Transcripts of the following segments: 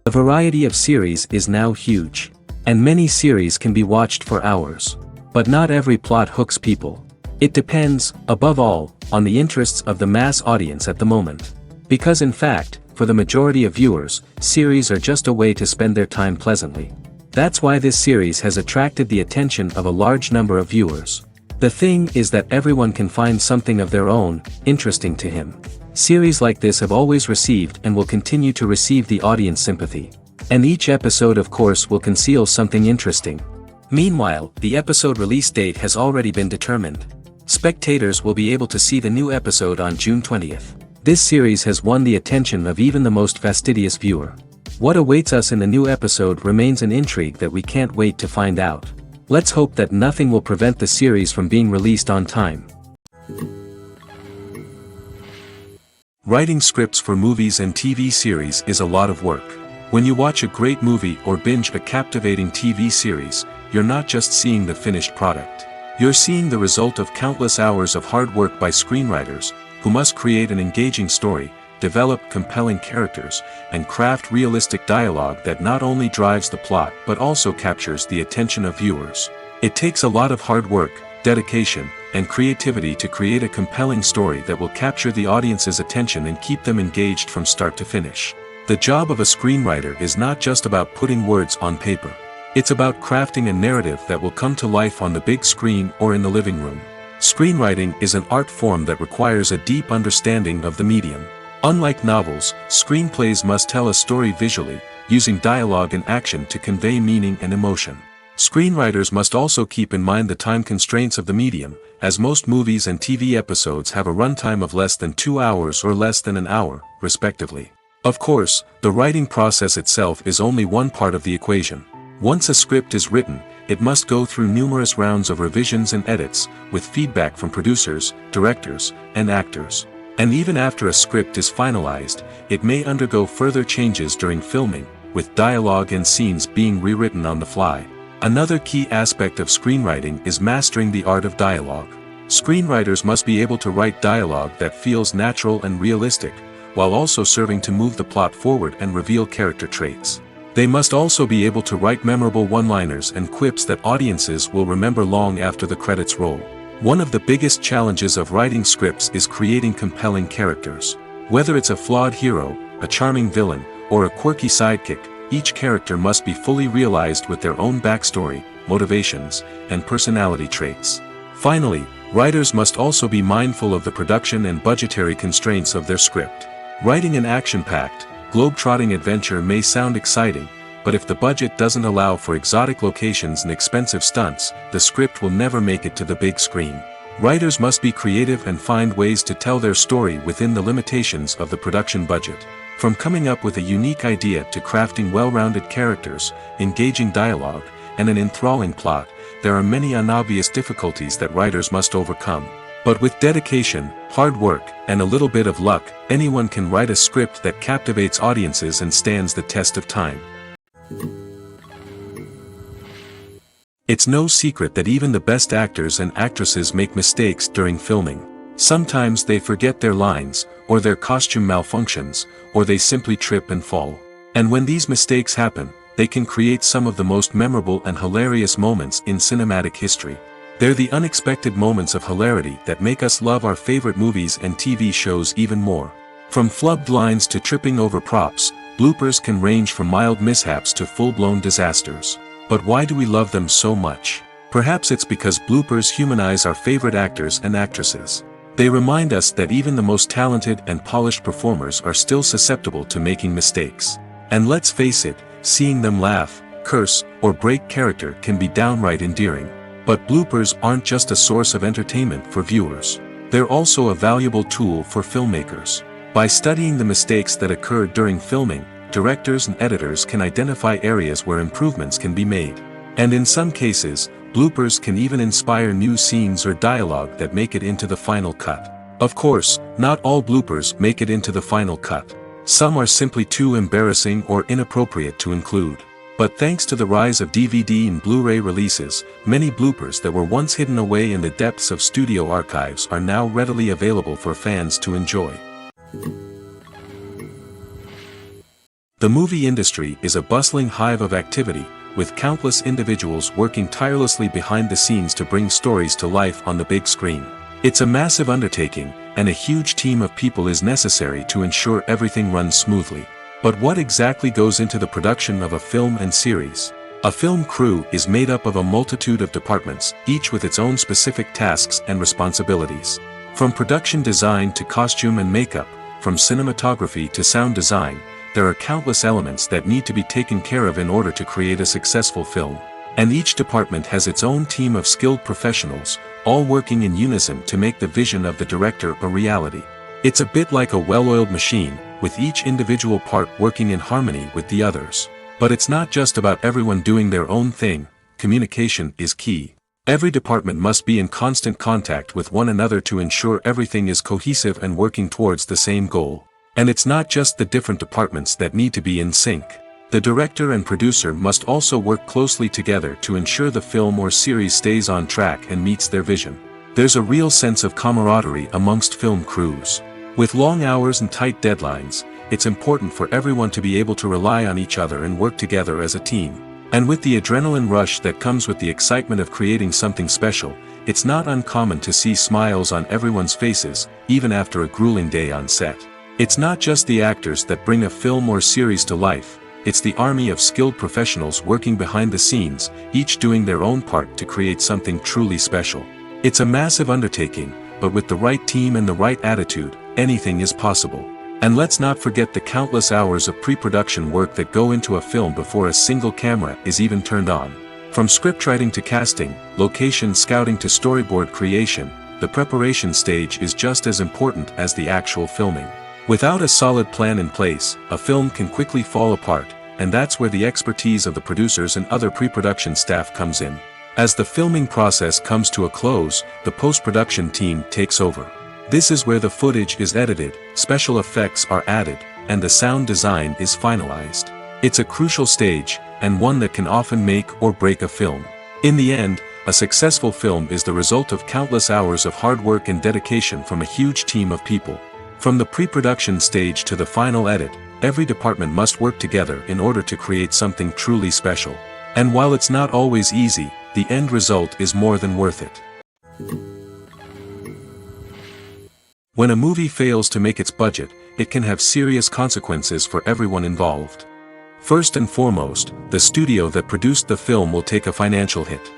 The variety of series is now huge. And many series can be watched for hours. But not every plot hooks people. It depends, above all, on the interests of the mass audience at the moment. Because in fact, for the majority of viewers, series are just a way to spend their time pleasantly. That's why this series has attracted the attention of a large number of viewers. The thing is that everyone can find something of their own, interesting to him. Series like this have always received and will continue to receive the audience sympathy. And each episode of course will conceal something interesting. Meanwhile, the episode release date has already been determined. Spectators will be able to see the new episode on June 20th. This series has won the attention of even the most fastidious viewer. What awaits us in the new episode remains an intrigue that we can't wait to find out. Let's hope that nothing will prevent the series from being released on time. Writing scripts for movies and TV series is a lot of work. When you watch a great movie or binge a captivating TV series, you're not just seeing the finished product. You're seeing the result of countless hours of hard work by screenwriters, who must create an engaging story, develop compelling characters, and craft realistic dialogue that not only drives the plot but also captures the attention of viewers. It takes a lot of hard work, dedication, and creativity to create a compelling story that will capture the audience's attention and keep them engaged from start to finish. The job of a screenwriter is not just about putting words on paper. It's about crafting a narrative that will come to life on the big screen or in the living room. Screenwriting is an art form that requires a deep understanding of the medium. Unlike novels, screenplays must tell a story visually, using dialogue and action to convey meaning and emotion. Screenwriters must also keep in mind the time constraints of the medium, as most movies and TV episodes have a runtime of less than 2 hours or less than an hour, respectively. Of course, the writing process itself is only one part of the equation. Once a script is written, it must go through numerous rounds of revisions and edits, with feedback from producers, directors, and actors. And even after a script is finalized, it may undergo further changes during filming, with dialogue and scenes being rewritten on the fly. Another key aspect of screenwriting is mastering the art of dialogue. Screenwriters must be able to write dialogue that feels natural and realistic, while also serving to move the plot forward and reveal character traits. They must also be able to write memorable one-liners and quips that audiences will remember long after the credits roll. One of the biggest challenges of writing scripts is creating compelling characters. Whether it's a flawed hero, a charming villain, or a quirky sidekick, each character must be fully realized with their own backstory, motivations, and personality traits. Finally, writers must also be mindful of the production and budgetary constraints of their script. Writing an action-packed, globe-trotting adventure may sound exciting, but if the budget doesn't allow for exotic locations and expensive stunts, the script will never make it to the big screen. Writers must be creative and find ways to tell their story within the limitations of the production budget. From coming up with a unique idea to crafting well-rounded characters, engaging dialogue, and an enthralling plot, there are many unobvious difficulties that writers must overcome. But with dedication, hard work, and a little bit of luck, anyone can write a script that captivates audiences and stands the test of time. It's no secret that even the best actors and actresses make mistakes during filming. Sometimes they forget their lines, or their costume malfunctions, or they simply trip and fall. And when these mistakes happen, they can create some of the most memorable and hilarious moments in cinematic history. They're the unexpected moments of hilarity that make us love our favorite movies and TV shows even more. From flubbed lines to tripping over props, bloopers can range from mild mishaps to full-blown disasters. But why do we love them so much? Perhaps it's because bloopers humanize our favorite actors and actresses. They remind us that even the most talented and polished performers are still susceptible to making mistakes. And let's face it, seeing them laugh, curse, or break character can be downright endearing. But bloopers aren't just a source of entertainment for viewers. They're also a valuable tool for filmmakers. By studying the mistakes that occurred during filming, directors and editors can identify areas where improvements can be made. And in some cases, bloopers can even inspire new scenes or dialogue that make it into the final cut. Of course, not all bloopers make it into the final cut. Some are simply too embarrassing or inappropriate to include. But thanks to the rise of DVD and Blu-ray releases, many bloopers that were once hidden away in the depths of studio archives are now readily available for fans to enjoy. The movie industry is a bustling hive of activity, with countless individuals working tirelessly behind the scenes to bring stories to life on the big screen. It's a massive undertaking, and a huge team of people is necessary to ensure everything runs smoothly. But what exactly goes into the production of a film and series? A film crew is made up of a multitude of departments, each with its own specific tasks and responsibilities. From production design to costume and makeup, from cinematography to sound design, there are countless elements that need to be taken care of in order to create a successful film. And each department has its own team of skilled professionals, all working in unison to make the vision of the director a reality. It's a bit like a well-oiled machine, with each individual part working in harmony with the others. But it's not just about everyone doing their own thing. Communication is key. Every department must be in constant contact with one another to ensure everything is cohesive and working towards the same goal. And it's not just the different departments that need to be in sync. The director and producer must also work closely together to ensure the film or series stays on track and meets their vision. There's a real sense of camaraderie amongst film crews. With long hours and tight deadlines, it's important for everyone to be able to rely on each other and work together as a team. And with the adrenaline rush that comes with the excitement of creating something special, it's not uncommon to see smiles on everyone's faces, even after a grueling day on set. It's not just the actors that bring a film or series to life, it's the army of skilled professionals working behind the scenes, each doing their own part to create something truly special. It's a massive undertaking, but with the right team and the right attitude, anything is possible. And let's not forget the countless hours of pre-production work that go into a film before a single camera is even turned on. From scriptwriting to casting, location scouting to storyboard creation, the preparation stage is just as important as the actual filming. Without a solid plan in place, a film can quickly fall apart, and that's where the expertise of the producers and other pre-production staff comes in. As the filming process comes to a close, the post-production team takes over. This is where the footage is edited, special effects are added, and the sound design is finalized. It's a crucial stage, and one that can often make or break a film. In the end, a successful film is the result of countless hours of hard work and dedication from a huge team of people. From the pre-production stage to the final edit, every department must work together in order to create something truly special. And while it's not always easy, the end result is more than worth it. When a movie fails to make its budget, it can have serious consequences for everyone involved. First and foremost, the studio that produced the film will take a financial hit.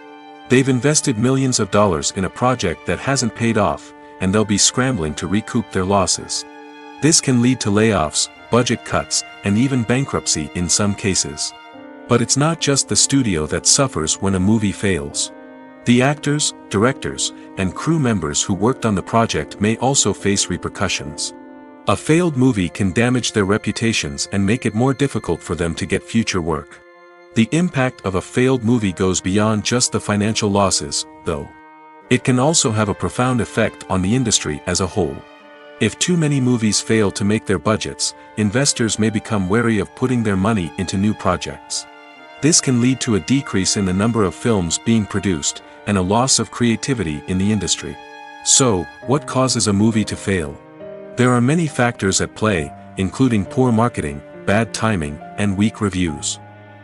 They've invested millions of dollars in a project that hasn't paid off, and they'll be scrambling to recoup their losses. This can lead to layoffs, budget cuts, and even bankruptcy in some cases. But it's not just the studio that suffers when a movie fails. The actors, directors, and crew members who worked on the project may also face repercussions. A failed movie can damage their reputations and make it more difficult for them to get future work. The impact of a failed movie goes beyond just the financial losses, though. It can also have a profound effect on the industry as a whole. If too many movies fail to make their budgets, investors may become wary of putting their money into new projects. This can lead to a decrease in the number of films being produced, and a loss of creativity in the industry. So, what causes a movie to fail? There are many factors at play, including poor marketing, bad timing, and weak reviews.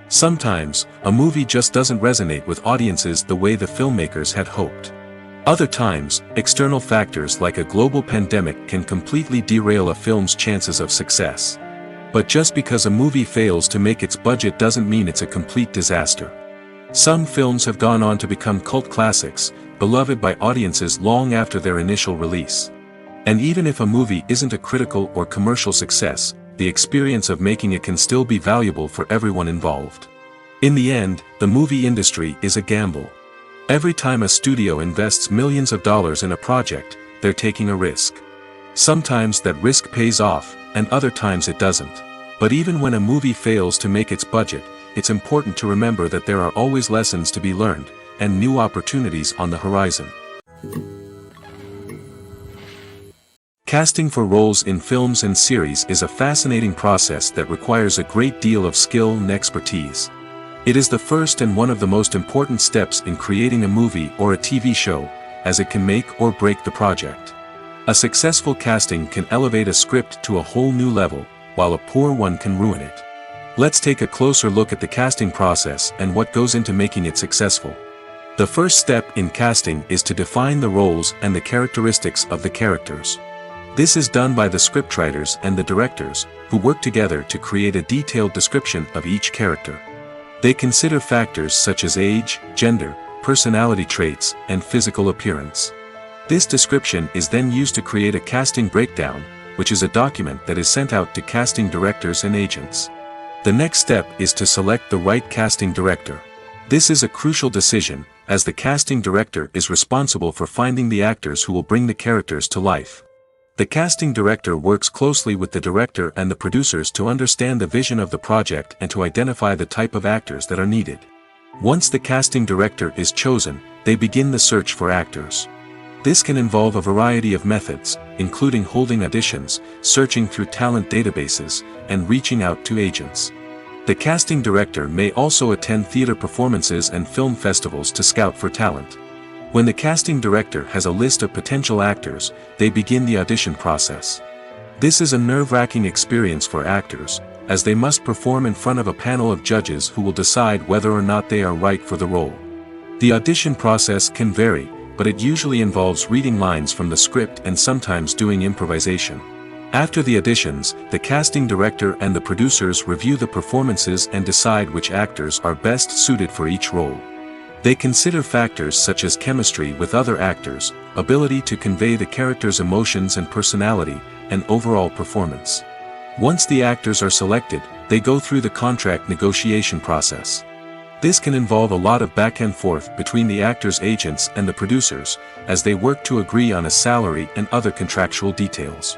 Sometimes, a movie just doesn't resonate with audiences the way the filmmakers had hoped. Other times, external factors like a global pandemic can completely derail a film's chances of success. But just because a movie fails to make its budget doesn't mean it's a complete disaster. Some films have gone on to become cult classics, beloved by audiences long after their initial release. And even if a movie isn't a critical or commercial success, the experience of making it can still be valuable for everyone involved. In the end, the movie industry is a gamble. Every time a studio invests millions of dollars in a project, they're taking a risk. Sometimes that risk pays off, and other times it doesn't. But even when a movie fails to make its budget, it's important to remember that there are always lessons to be learned, and new opportunities on the horizon. Casting for roles in films and series is a fascinating process that requires a great deal of skill and expertise. It is the first and one of the most important steps in creating a movie or a TV show, as it can make or break the project. A successful casting can elevate a script to a whole new level, while a poor one can ruin it. Let's take a closer look at the casting process and what goes into making it successful. The first step in casting is to define the roles and the characteristics of the characters. This is done by the scriptwriters and the directors, who work together to create a detailed description of each character. They consider factors such as age, gender, personality traits, and physical appearance. This description is then used to create a casting breakdown, which is a document that is sent out to casting directors and agents. The next step is to select the right casting director. This is a crucial decision, as the casting director is responsible for finding the actors who will bring the characters to life. The casting director works closely with the director and the producers to understand the vision of the project and to identify the type of actors that are needed. Once the casting director is chosen, they begin the search for actors. This can involve a variety of methods, including holding auditions, searching through talent databases, and reaching out to agents. The casting director may also attend theater performances and film festivals to scout for talent. When the casting director has a list of potential actors, they begin the audition process. This is a nerve-wracking experience for actors, as they must perform in front of a panel of judges who will decide whether or not they are right for the role. The audition process can vary, but it usually involves reading lines from the script and sometimes doing improvisation. After the auditions, the casting director and the producers review the performances and decide which actors are best suited for each role. They consider factors such as chemistry with other actors, ability to convey the character's emotions and personality, and overall performance. Once the actors are selected, they go through the contract negotiation process. This can involve a lot of back and forth between the actors' agents and the producers, as they work to agree on a salary and other contractual details.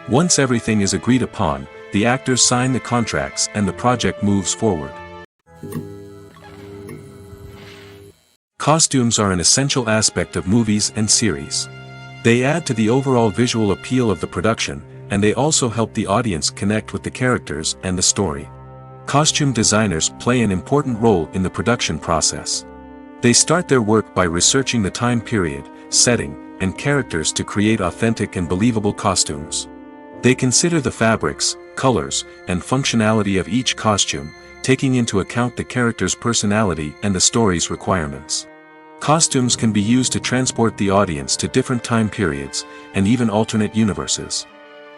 Once everything is agreed upon, the actors sign the contracts and the project moves forward. Costumes are an essential aspect of movies and series. They add to the overall visual appeal of the production, and they also help the audience connect with the characters and the story. Costume designers play an important role in the production process. They start their work by researching the time period, setting, and characters to create authentic and believable costumes. They consider the fabrics, colors, and functionality of each costume, taking into account the character's personality and the story's requirements. Costumes can be used to transport the audience to different time periods, and even alternate universes.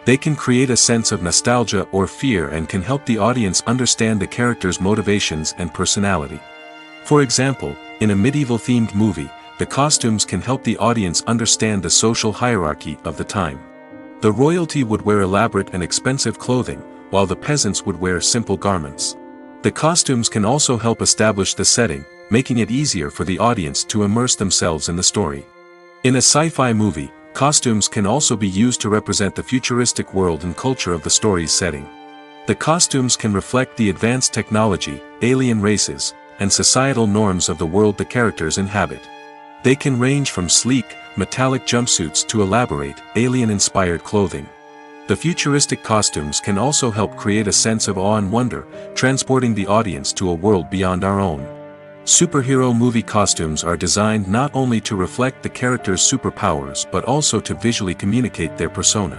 They can create a sense of nostalgia or fear and can help the audience understand the character's motivations and personality. For example, in a medieval-themed movie, the costumes can help the audience understand the social hierarchy of the time. The royalty would wear elaborate and expensive clothing, while the peasants would wear simple garments. The costumes can also help establish the setting, making it easier for the audience to immerse themselves in the story. In a sci-fi movie, costumes can also be used to represent the futuristic world and culture of the story's setting. The costumes can reflect the advanced technology, alien races, and societal norms of the world the characters inhabit. They can range from sleek, metallic jumpsuits to elaborate, alien-inspired clothing. The futuristic costumes can also help create a sense of awe and wonder, transporting the audience to a world beyond our own. Superhero movie costumes are designed not only to reflect the character's superpowers but also to visually communicate their persona.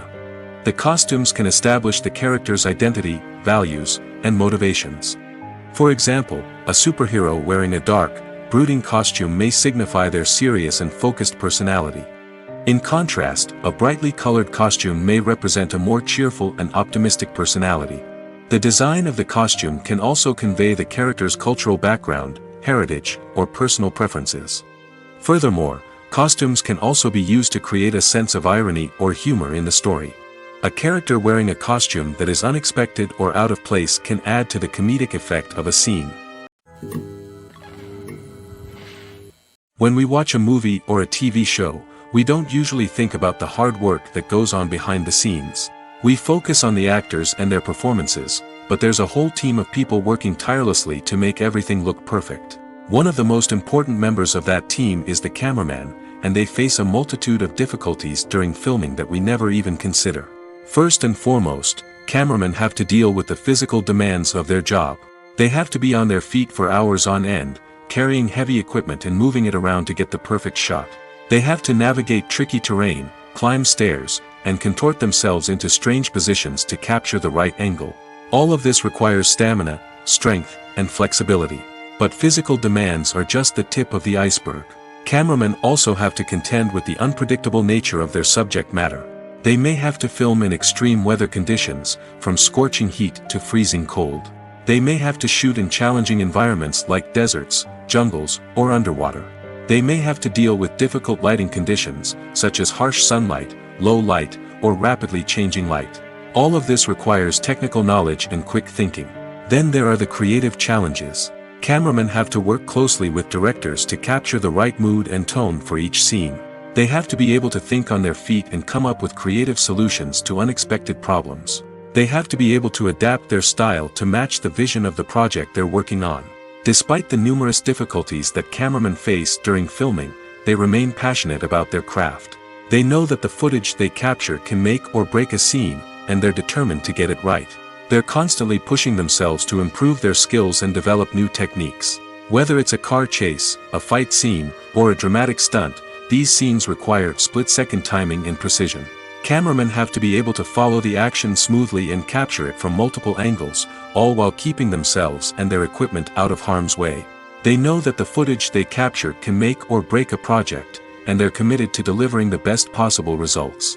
The costumes can establish the character's identity, values, and motivations. For example, a superhero wearing a dark, brooding costume may signify their serious and focused personality. In contrast, a brightly colored costume may represent a more cheerful and optimistic personality. The design of the costume can also convey the character's cultural background, heritage, or personal preferences. Furthermore, costumes can also be used to create a sense of irony or humor in the story. A character wearing a costume that is unexpected or out of place can add to the comedic effect of a scene. When we watch a movie or a TV show, we don't usually think about the hard work that goes on behind the scenes. We focus on the actors and their performances, but there's a whole team of people working tirelessly to make everything look perfect. One of the most important members of that team is the cameraman, and they face a multitude of difficulties during filming that we never even consider. First and foremost, cameramen have to deal with the physical demands of their job. They have to be on their feet for hours on end, carrying heavy equipment and moving it around to get the perfect shot. They have to navigate tricky terrain, climb stairs, and contort themselves into strange positions to capture the right angle. All of this requires stamina, strength, and flexibility. But physical demands are just the tip of the iceberg. Cameramen also have to contend with the unpredictable nature of their subject matter. They may have to film in extreme weather conditions, from scorching heat to freezing cold. They may have to shoot in challenging environments like deserts, jungles, or underwater. They may have to deal with difficult lighting conditions, such as harsh sunlight, low light, or rapidly changing light. All of this requires technical knowledge and quick thinking. Then there are the creative challenges. Cameramen have to work closely with directors to capture the right mood and tone for each scene. They have to be able to think on their feet and come up with creative solutions to unexpected problems. They have to be able to adapt their style to match the vision of the project they're working on. Despite the numerous difficulties that cameramen face during filming, they remain passionate about their craft. They know that the footage they capture can make or break a scene, and they're determined to get it right. They're constantly pushing themselves to improve their skills and develop new techniques. Whether it's a car chase, a fight scene, or a dramatic stunt, these scenes require split-second timing and precision. Cameramen have to be able to follow the action smoothly and capture it from multiple angles, all while keeping themselves and their equipment out of harm's way. They know that the footage they capture can make or break a project, and they're committed to delivering the best possible results.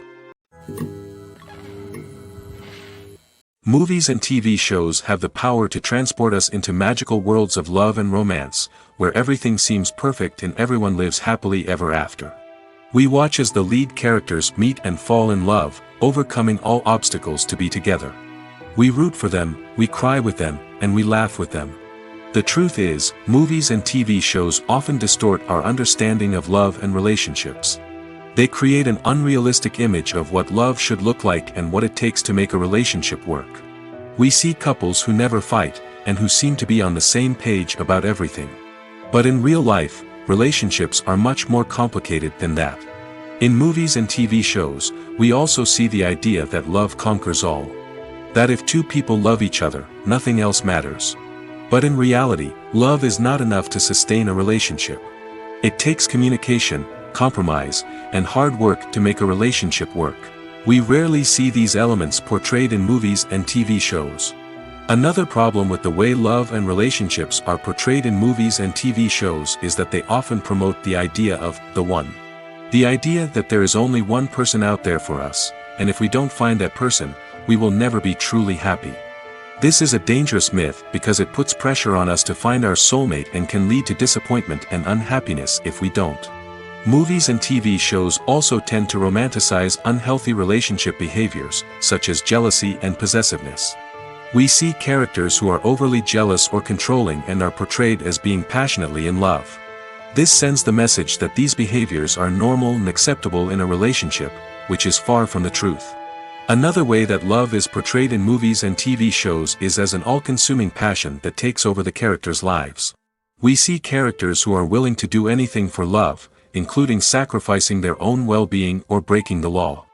Movies and TV shows have the power to transport us into magical worlds of love and romance, where everything seems perfect and everyone lives happily ever after. We watch as the lead characters meet and fall in love, overcoming all obstacles to be together. We root for them, we cry with them, and we laugh with them. The truth is, movies and TV shows often distort our understanding of love and relationships. They create an unrealistic image of what love should look like and what it takes to make a relationship work. We see couples who never fight, and who seem to be on the same page about everything. But in real life, relationships are much more complicated than that. In movies and TV shows, we also see the idea that love conquers all. That if two people love each other, nothing else matters. But in reality, love is not enough to sustain a relationship. It takes communication, compromise, and hard work to make a relationship work. We rarely see these elements portrayed in movies and TV shows. Another problem with the way love and relationships are portrayed in movies and TV shows is that they often promote the idea of the one. The idea that there is only one person out there for us, and if we don't find that person, we will never be truly happy. This is a dangerous myth because it puts pressure on us to find our soulmate and can lead to disappointment and unhappiness if we don't. Movies and TV shows also tend to romanticize unhealthy relationship behaviors, such as jealousy and possessiveness. We see characters who are overly jealous or controlling and are portrayed as being passionately in love. This sends the message that these behaviors are normal and acceptable in a relationship, which is far from the truth. Another way that love is portrayed in movies and TV shows is as an all-consuming passion that takes over the characters' lives. We see characters who are willing to do anything for love, including sacrificing their own well-being or breaking the law.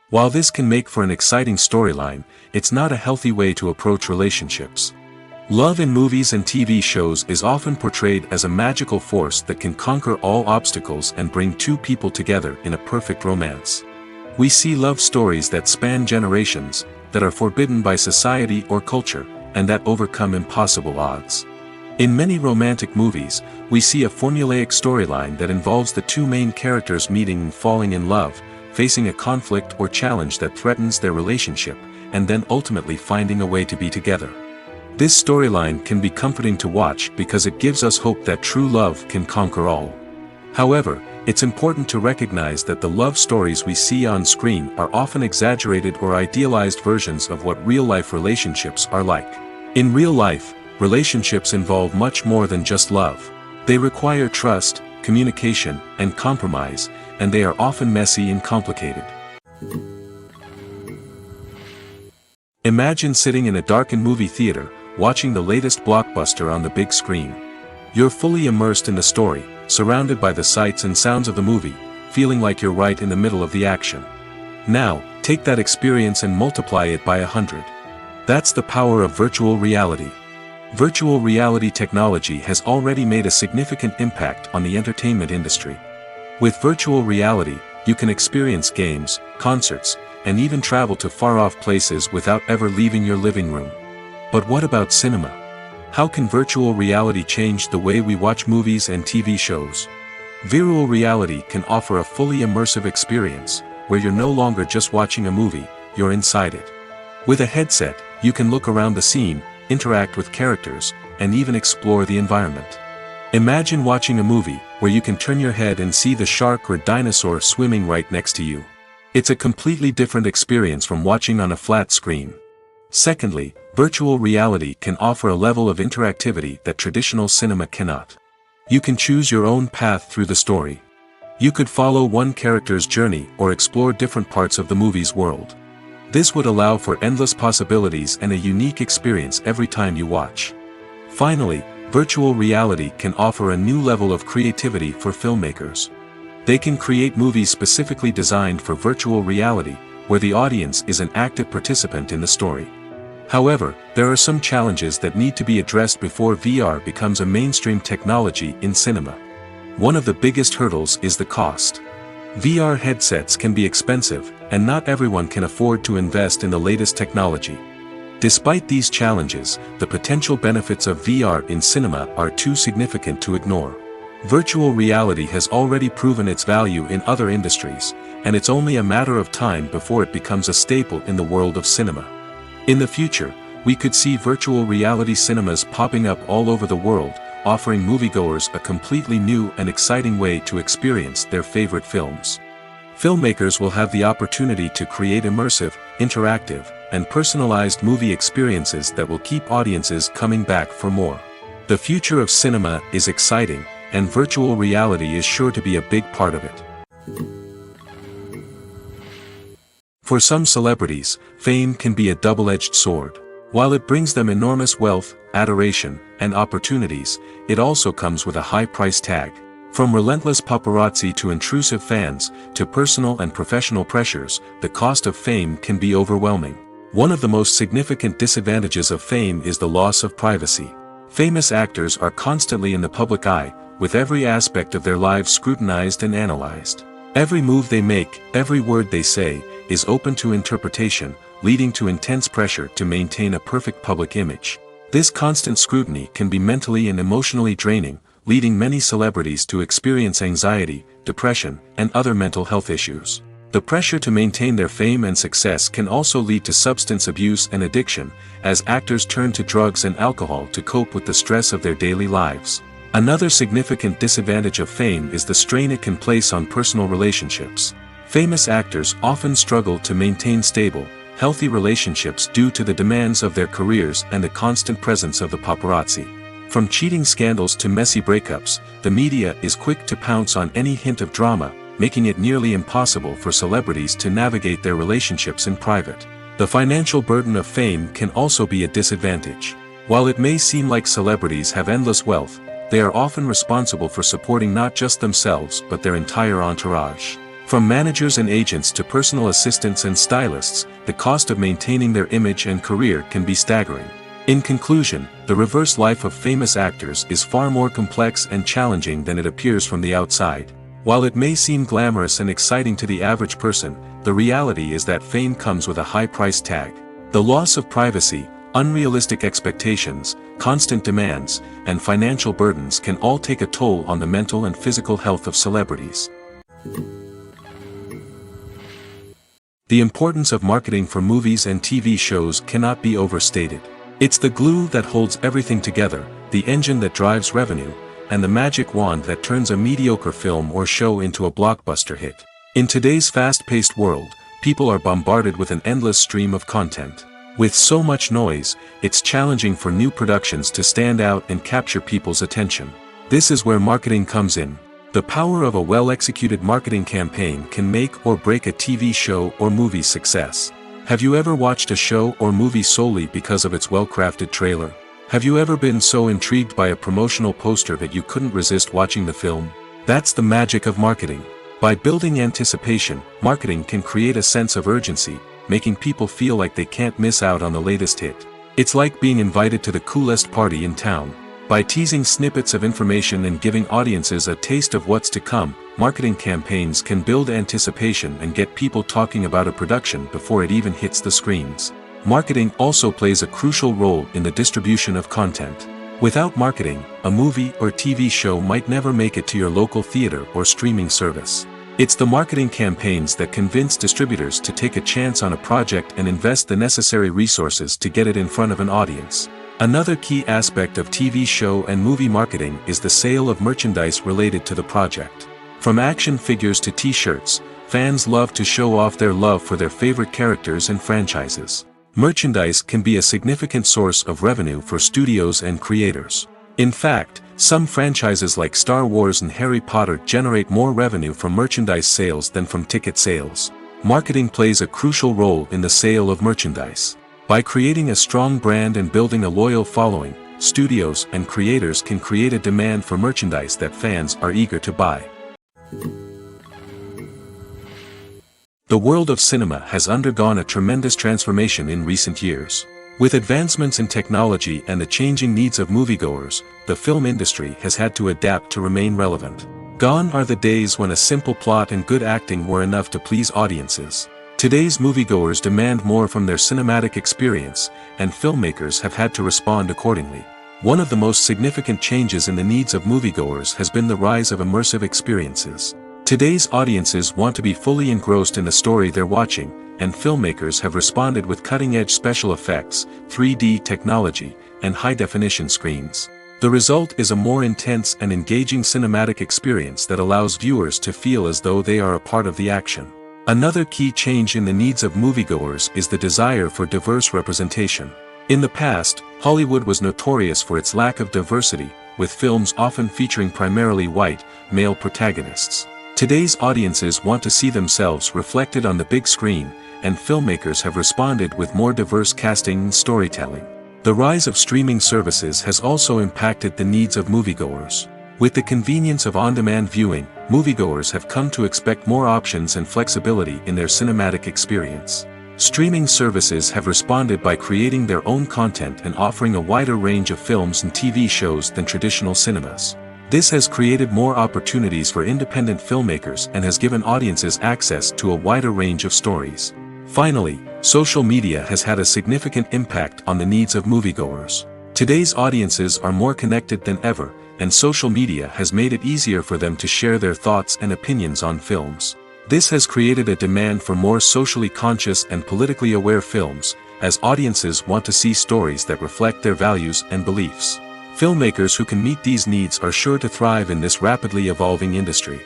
While this can make for an exciting storyline, it's not a healthy way to approach relationships. Love in movies and TV shows is often portrayed as a magical force that can conquer all obstacles and bring two people together in a perfect romance. We see love stories that span generations, that are forbidden by society or culture, and that overcome impossible odds. In many romantic movies, we see a formulaic storyline that involves the two main characters meeting and falling in love, facing a conflict or challenge that threatens their relationship, and then ultimately finding a way to be together. This storyline can be comforting to watch because it gives us hope that true love can conquer all. However, it's important to recognize that the love stories we see on screen are often exaggerated or idealized versions of what real-life relationships are like. In real life, relationships involve much more than just love. They require trust, communication, and compromise, and they are often messy and complicated. Imagine sitting in a darkened movie theater, watching the latest blockbuster on the big screen. You're fully immersed in the story, surrounded by the sights and sounds of the movie, feeling like you're right in the middle of the action. Now, take that experience and multiply it by 100. That's the power of virtual reality. Virtual reality technology has already made a significant impact on the entertainment industry. With virtual reality, you can experience games, concerts, and even travel to far-off places without ever leaving your living room. But what about cinema? How can virtual reality change the way we watch movies and TV shows? Virtual reality can offer a fully immersive experience, where you're no longer just watching a movie, you're inside it. With a headset, you can look around the scene, interact with characters, and even explore the environment. Imagine watching a movie, where you can turn your head and see the shark or dinosaur swimming right next to you. It's a completely different experience from watching on a flat screen. Secondly, virtual reality can offer a level of interactivity that traditional cinema cannot. You can choose your own path through the story. You could follow one character's journey or explore different parts of the movie's world. This would allow for endless possibilities and a unique experience every time you watch. Finally, virtual reality can offer a new level of creativity for filmmakers. They can create movies specifically designed for virtual reality, where the audience is an active participant in the story. However, there are some challenges that need to be addressed before VR becomes a mainstream technology in cinema. One of the biggest hurdles is the cost. VR headsets can be expensive, and not everyone can afford to invest in the latest technology. Despite these challenges, the potential benefits of VR in cinema are too significant to ignore. Virtual reality has already proven its value in other industries, and it's only a matter of time before it becomes a staple in the world of cinema. In the future, we could see virtual reality cinemas popping up all over the world, offering moviegoers a completely new and exciting way to experience their favorite films. Filmmakers will have the opportunity to create immersive, interactive, and personalized movie experiences that will keep audiences coming back for more. The future of cinema is exciting, and virtual reality is sure to be a big part of it. For some celebrities, fame can be a double-edged sword. While it brings them enormous wealth, adoration, and opportunities, it also comes with a high price tag. From relentless paparazzi to intrusive fans, to personal and professional pressures, the cost of fame can be overwhelming. One of the most significant disadvantages of fame is the loss of privacy. Famous actors are constantly in the public eye, with every aspect of their lives scrutinized and analyzed. Every move they make, every word they say, is open to interpretation, leading to intense pressure to maintain a perfect public image. This constant scrutiny can be mentally and emotionally draining, leading many celebrities to experience anxiety, depression, and other mental health issues. The pressure to maintain their fame and success can also lead to substance abuse and addiction, as actors turn to drugs and alcohol to cope with the stress of their daily lives. Another significant disadvantage of fame is the strain it can place on personal relationships. Famous actors often struggle to maintain stable, healthy relationships due to the demands of their careers and the constant presence of the paparazzi. From cheating scandals to messy breakups, the media is quick to pounce on any hint of drama, making it nearly impossible for celebrities to navigate their relationships in private. The financial burden of fame can also be a disadvantage. While it may seem like celebrities have endless wealth, they are often responsible for supporting not just themselves but their entire entourage. From managers and agents to personal assistants and stylists, the cost of maintaining their image and career can be staggering. In conclusion, the reverse life of famous actors is far more complex and challenging than it appears from the outside. While it may seem glamorous and exciting to the average person, the reality is that fame comes with a high price tag. The loss of privacy, unrealistic expectations, constant demands, and financial burdens can all take a toll on the mental and physical health of celebrities. The importance of marketing for movies and TV shows cannot be overstated. It's the glue that holds everything together, the engine that drives revenue, and the magic wand that turns a mediocre film or show into a blockbuster hit. In today's fast-paced world, people are bombarded with an endless stream of content. With so much noise, it's challenging for new productions to stand out and capture people's attention. This is where marketing comes in. The power of a well-executed marketing campaign can make or break a TV show or movie's success. Have you ever watched a show or movie solely because of its well-crafted trailer? Have you ever been so intrigued by a promotional poster that you couldn't resist watching the film? That's the magic of marketing. By building anticipation, marketing can create a sense of urgency, making people feel like they can't miss out on the latest hit. It's like being invited to the coolest party in town. By teasing snippets of information and giving audiences a taste of what's to come, marketing campaigns can build anticipation and get people talking about a production before it even hits the screens. Marketing also plays a crucial role in the distribution of content. Without marketing, a movie or TV show might never make it to your local theater or streaming service. It's the marketing campaigns that convince distributors to take a chance on a project and invest the necessary resources to get it in front of an audience. Another key aspect of TV show and movie marketing is the sale of merchandise related to the project. From action figures to t-shirts, fans love to show off their love for their favorite characters and franchises. Merchandise can be a significant source of revenue for studios and creators. In fact, some franchises like Star Wars and Harry Potter generate more revenue from merchandise sales than from ticket sales. Marketing plays a crucial role in the sale of merchandise. By creating a strong brand and building a loyal following, studios and creators can create a demand for merchandise that fans are eager to buy. The world of cinema has undergone a tremendous transformation in recent years. With advancements in technology and the changing needs of moviegoers, the film industry has had to adapt to remain relevant. Gone are the days when a simple plot and good acting were enough to please audiences. Today's moviegoers demand more from their cinematic experience, and filmmakers have had to respond accordingly. One of the most significant changes in the needs of moviegoers has been the rise of immersive experiences. Today's audiences want to be fully engrossed in the story they're watching, and filmmakers have responded with cutting-edge special effects, 3D technology, and high-definition screens. The result is a more intense and engaging cinematic experience that allows viewers to feel as though they are a part of the action. Another key change in the needs of moviegoers is the desire for diverse representation. In the past, Hollywood was notorious for its lack of diversity, with films often featuring primarily white, male protagonists. Today's audiences want to see themselves reflected on the big screen, and filmmakers have responded with more diverse casting and storytelling. The rise of streaming services has also impacted the needs of moviegoers. With the convenience of on-demand viewing, moviegoers have come to expect more options and flexibility in their cinematic experience. Streaming services have responded by creating their own content and offering a wider range of films and TV shows than traditional cinemas. This has created more opportunities for independent filmmakers and has given audiences access to a wider range of stories. Finally, social media has had a significant impact on the needs of moviegoers. Today's audiences are more connected than ever, and social media has made it easier for them to share their thoughts and opinions on films. This has created a demand for more socially conscious and politically aware films, as audiences want to see stories that reflect their values and beliefs. Filmmakers who can meet these needs are sure to thrive in this rapidly evolving industry.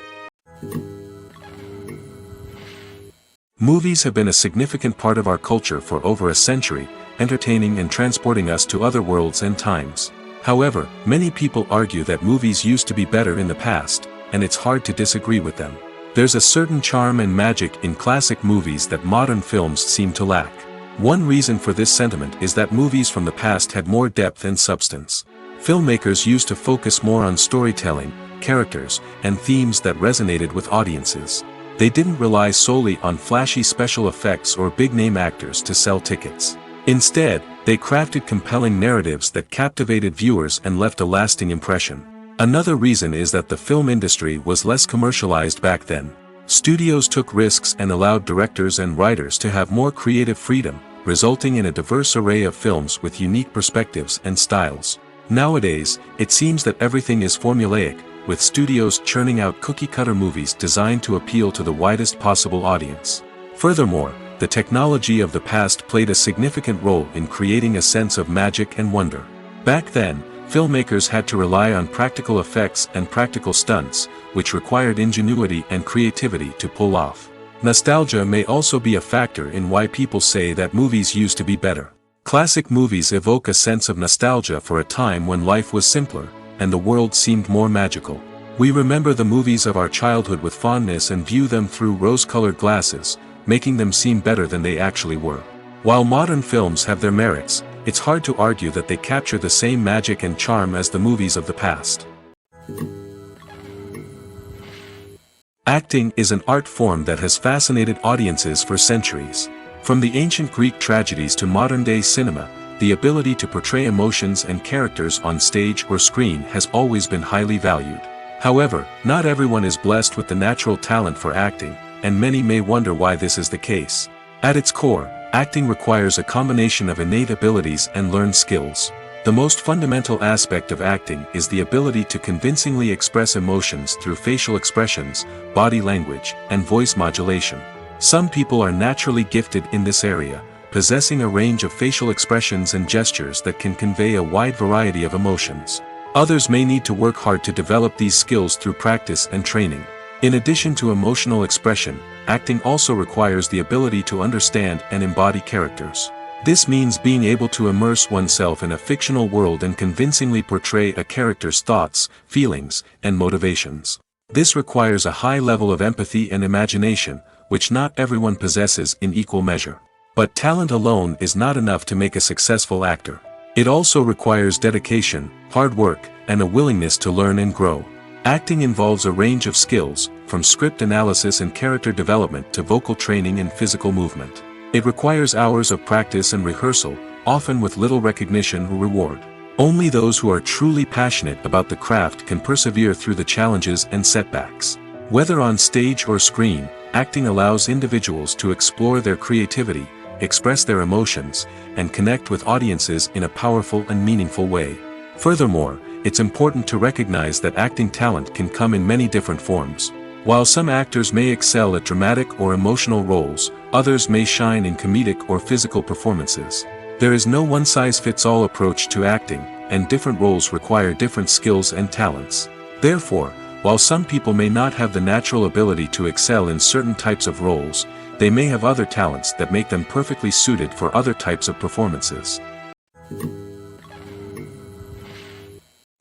Movies have been a significant part of our culture for over a century, entertaining and transporting us to other worlds and times. However, many people argue that movies used to be better in the past, and it's hard to disagree with them. There's a certain charm and magic in classic movies that modern films seem to lack. One reason for this sentiment is that movies from the past had more depth and substance. Filmmakers used to focus more on storytelling, characters, and themes that resonated with audiences. They didn't rely solely on flashy special effects or big-name actors to sell tickets. Instead, they crafted compelling narratives that captivated viewers and left a lasting impression. Another reason is that the film industry was less commercialized back then. Studios took risks and allowed directors and writers to have more creative freedom, resulting in a diverse array of films with unique perspectives and styles. Nowadays, it seems that everything is formulaic, with studios churning out cookie-cutter movies designed to appeal to the widest possible audience. Furthermore, the technology of the past played a significant role in creating a sense of magic and wonder. Back then, filmmakers had to rely on practical effects and practical stunts, which required ingenuity and creativity to pull off. Nostalgia may also be a factor in why people say that movies used to be better. Classic movies evoke a sense of nostalgia for a time when life was simpler, and the world seemed more magical. We remember the movies of our childhood with fondness and view them through rose-colored glasses, making them seem better than they actually were. While modern films have their merits, it's hard to argue that they capture the same magic and charm as the movies of the past. Acting is an art form that has fascinated audiences for centuries. From the ancient Greek tragedies to modern-day cinema, the ability to portray emotions and characters on stage or screen has always been highly valued. However, not everyone is blessed with the natural talent for acting, and many may wonder why this is the case. At its core, acting requires a combination of innate abilities and learned skills. The most fundamental aspect of acting is the ability to convincingly express emotions through facial expressions, body language, and voice modulation. Some people are naturally gifted in this area, possessing a range of facial expressions and gestures that can convey a wide variety of emotions. Others may need to work hard to develop these skills through practice and training. In addition to emotional expression, acting also requires the ability to understand and embody characters. This means being able to immerse oneself in a fictional world and convincingly portray a character's thoughts, feelings, and motivations. This requires a high level of empathy and imagination, which not everyone possesses in equal measure. But talent alone is not enough to make a successful actor. It also requires dedication, hard work, and a willingness to learn and grow. Acting involves a range of skills, from script analysis and character development to vocal training and physical movement. It requires hours of practice and rehearsal, often with little recognition or reward. Only those who are truly passionate about the craft can persevere through the challenges and setbacks. Whether on stage or screen, acting allows individuals to explore their creativity, express their emotions, and connect with audiences in a powerful and meaningful way. Furthermore, it's important to recognize that acting talent can come in many different forms. While some actors may excel at dramatic or emotional roles, others may shine in comedic or physical performances. There is no one-size-fits-all approach to acting, and different roles require different skills and talents. Therefore, while some people may not have the natural ability to excel in certain types of roles, they may have other talents that make them perfectly suited for other types of performances.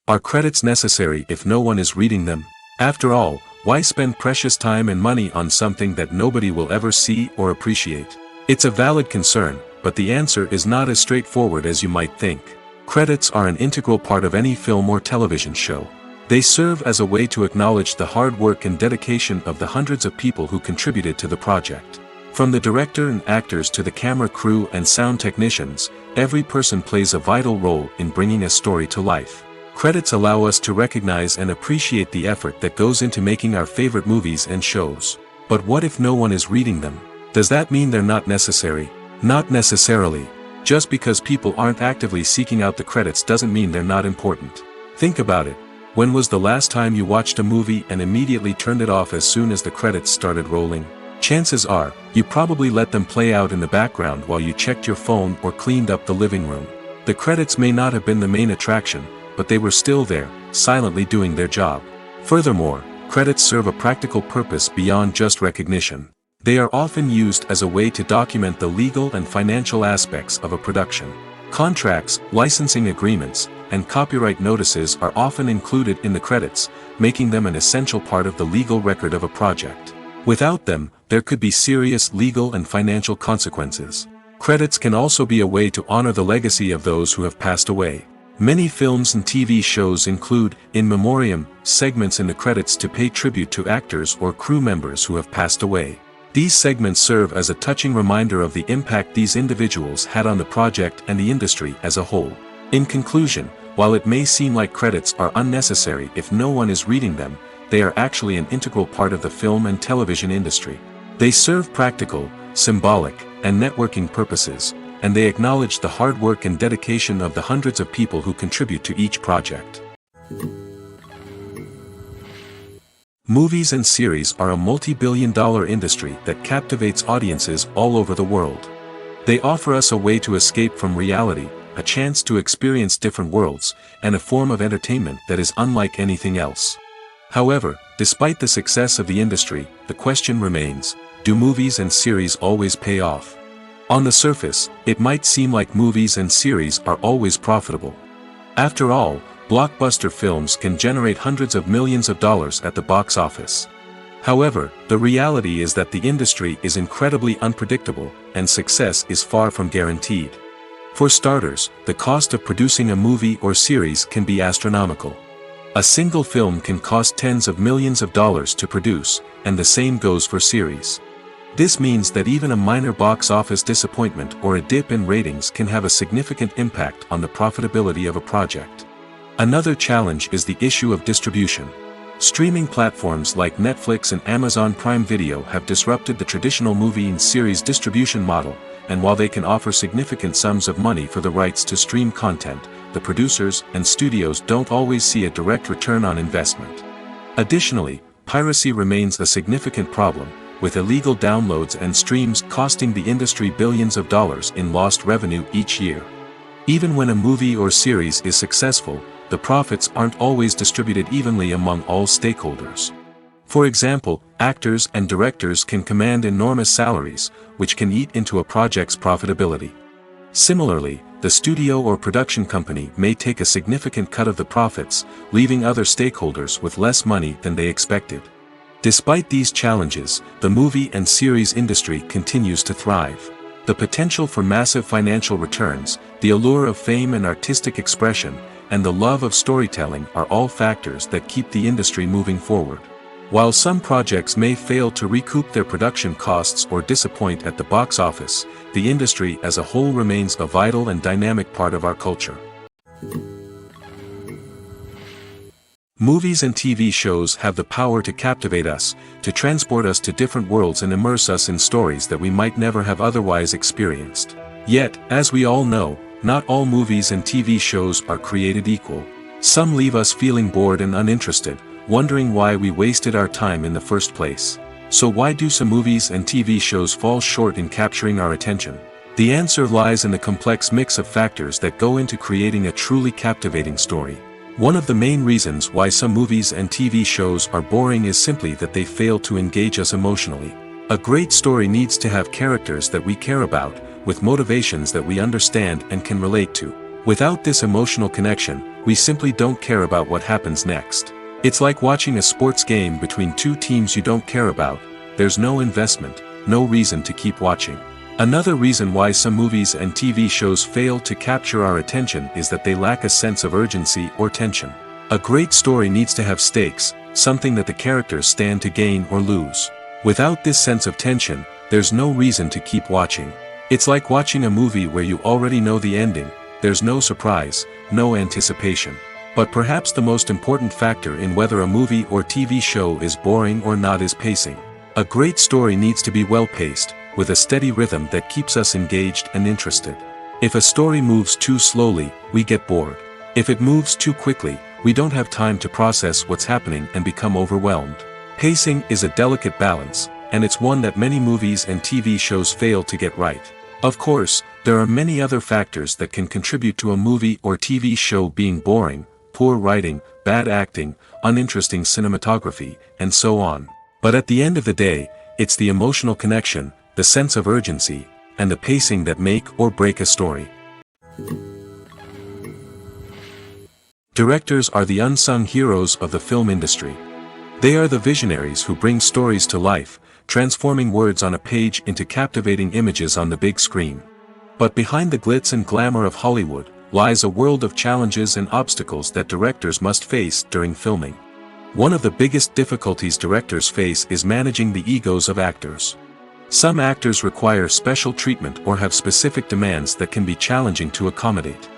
Are credits necessary if no one is reading them? After all, why spend precious time and money on something that nobody will ever see or appreciate? It's a valid concern, but the answer is not as straightforward as you might think. Credits are an integral part of any film or television show. They serve as a way to acknowledge the hard work and dedication of the hundreds of people who contributed to the project. From the director and actors to the camera crew and sound technicians, every person plays a vital role in bringing a story to life. Credits allow us to recognize and appreciate the effort that goes into making our favorite movies and shows. But what if no one is reading them? Does that mean they're not necessary? Not necessarily. Just because people aren't actively seeking out the credits doesn't mean they're not important. Think about it. When was the last time you watched a movie and immediately turned it off as soon as the credits started rolling? Chances are, you probably let them play out in the background while you checked your phone or cleaned up the living room. The credits may not have been the main attraction, but they were still there, silently doing their job. Furthermore, credits serve a practical purpose beyond just recognition. They are often used as a way to document the legal and financial aspects of a production. Contracts, licensing agreements, and copyright notices are often included in the credits, making them an essential part of the legal record of a project. Without them, there could be serious legal and financial consequences. Credits can also be a way to honor the legacy of those who have passed away. Many films and TV shows include, in memoriam, segments in the credits to pay tribute to actors or crew members who have passed away. These segments serve as a touching reminder of the impact these individuals had on the project and the industry as a whole. In conclusion, while it may seem like credits are unnecessary if no one is reading them, they are actually an integral part of the film and television industry. They serve practical, symbolic, and networking purposes, and they acknowledge the hard work and dedication of the hundreds of people who contribute to each project. Movies and series are a multi-billion-dollar industry that captivates audiences all over the world. They offer us a way to escape from reality, a chance to experience different worlds, and a form of entertainment that is unlike anything else. However, despite the success of the industry, the question remains, do movies and series always pay off? On the surface, it might seem like movies and series are always profitable. After all, blockbuster films can generate hundreds of millions of dollars at the box office. However, the reality is that the industry is incredibly unpredictable, and success is far from guaranteed. For starters, the cost of producing a movie or series can be astronomical. A single film can cost tens of millions of dollars to produce, and the same goes for series. This means that even a minor box office disappointment or a dip in ratings can have a significant impact on the profitability of a project. Another challenge is the issue of distribution. Streaming platforms like Netflix and Amazon Prime Video have disrupted the traditional movie and series distribution model, and while they can offer significant sums of money for the rights to stream content, the producers and studios don't always see a direct return on investment. Additionally, piracy remains a significant problem, with illegal downloads and streams costing the industry billions of dollars in lost revenue each year. Even when a movie or series is successful, the profits aren't always distributed evenly among all stakeholders. For example, actors and directors can command enormous salaries, which can eat into a project's profitability. Similarly, the studio or production company may take a significant cut of the profits, leaving other stakeholders with less money than they expected. Despite these challenges, the movie and series industry continues to thrive. The potential for massive financial returns, the allure of fame and artistic expression, and the love of storytelling are all factors that keep the industry moving forward. While some projects may fail to recoup their production costs or disappoint at the box office, the industry as a whole remains a vital and dynamic part of our culture. Movies and TV shows have the power to captivate us, to transport us to different worlds and immerse us in stories that we might never have otherwise experienced. Yet, as we all know, not all movies and TV shows are created equal. Some leave us feeling bored and uninterested, wondering why we wasted our time in the first place. So why do some movies and TV shows fall short in capturing our attention? The answer lies in the complex mix of factors that go into creating a truly captivating story. One of the main reasons why some movies and TV shows are boring is simply that they fail to engage us emotionally. A great story needs to have characters that we care about, with motivations that we understand and can relate to. Without this emotional connection, we simply don't care about what happens next. It's like watching a sports game between two teams you don't care about. There's no investment, no reason to keep watching. Another reason why some movies and TV shows fail to capture our attention is that they lack a sense of urgency or tension. A great story needs to have stakes, something that the characters stand to gain or lose. Without this sense of tension, there's no reason to keep watching. It's like watching a movie where you already know the ending. There's no surprise, no anticipation. But perhaps the most important factor in whether a movie or TV show is boring or not is pacing. A great story needs to be well-paced, with a steady rhythm that keeps us engaged and interested. If a story moves too slowly, we get bored. If it moves too quickly, we don't have time to process what's happening and become overwhelmed. Pacing is a delicate balance, and it's one that many movies and TV shows fail to get right. Of course, there are many other factors that can contribute to a movie or TV show being boring: poor writing, bad acting, uninteresting cinematography, and so on. But at the end of the day, it's the emotional connection, the sense of urgency, and the pacing that make or break a story. Directors are the unsung heroes of the film industry. They are the visionaries who bring stories to life, transforming words on a page into captivating images on the big screen. But behind the glitz and glamour of Hollywood lies a world of challenges and obstacles that directors must face during filming. One of the biggest difficulties directors face is managing the egos of actors. Some actors require special treatment or have specific demands that can be challenging to accommodate.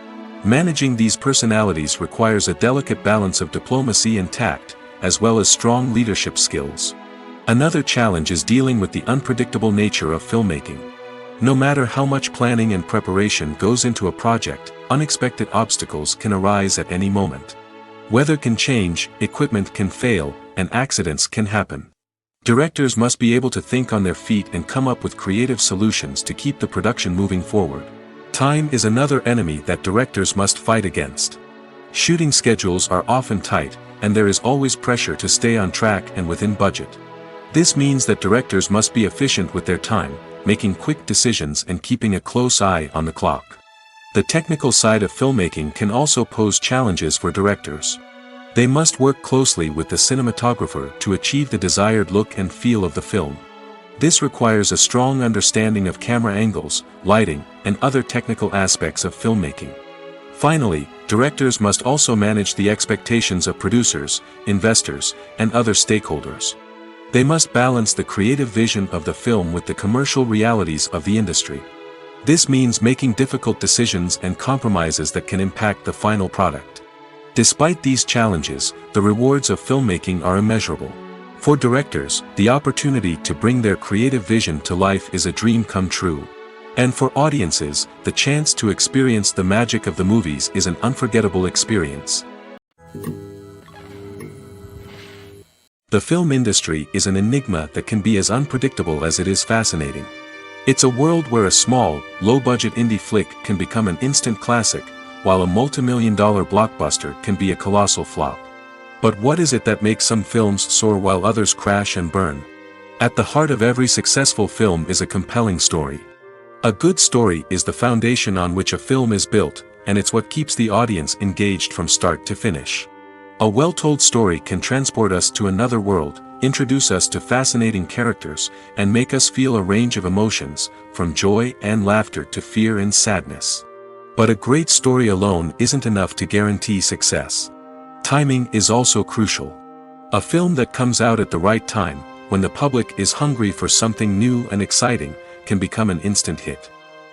Managing these personalities requires a delicate balance of diplomacy and tact, as well as strong leadership skills. Another challenge is dealing with the unpredictable nature of filmmaking. No matter how much planning and preparation goes into a project, unexpected obstacles can arise at any moment. Weather can change, equipment can fail, and accidents can happen. Directors must be able to think on their feet and come up with creative solutions to keep the production moving forward. Time is another enemy that directors must fight against. Shooting schedules are often tight, and there is always pressure to stay on track and within budget. This means that directors must be efficient with their time, making quick decisions and keeping a close eye on the clock. The technical side of filmmaking can also pose challenges for directors. They must work closely with the cinematographer to achieve the desired look and feel of the film. This requires a strong understanding of camera angles, lighting, and other technical aspects of filmmaking. Finally, directors must also manage the expectations of producers, investors, and other stakeholders. They must balance the creative vision of the film with the commercial realities of the industry. This means making difficult decisions and compromises that can impact the final product. Despite these challenges, the rewards of filmmaking are immeasurable. For directors, the opportunity to bring their creative vision to life is a dream come true. And for audiences, the chance to experience the magic of the movies is an unforgettable experience. The film industry is an enigma that can be as unpredictable as it is fascinating. It's a world where a small, low-budget indie flick can become an instant classic, while a multi-million-dollar blockbuster can be a colossal flop. But what is it that makes some films soar while others crash and burn? At the heart of every successful film is a compelling story. A good story is the foundation on which a film is built, and it's what keeps the audience engaged from start to finish. A well-told story can transport us to another world, introduce us to fascinating characters, and make us feel a range of emotions, from joy and laughter to fear and sadness. But a great story alone isn't enough to guarantee success. Timing is also crucial. A film that comes out at the right time, when the public is hungry for something new and exciting, can become an instant hit.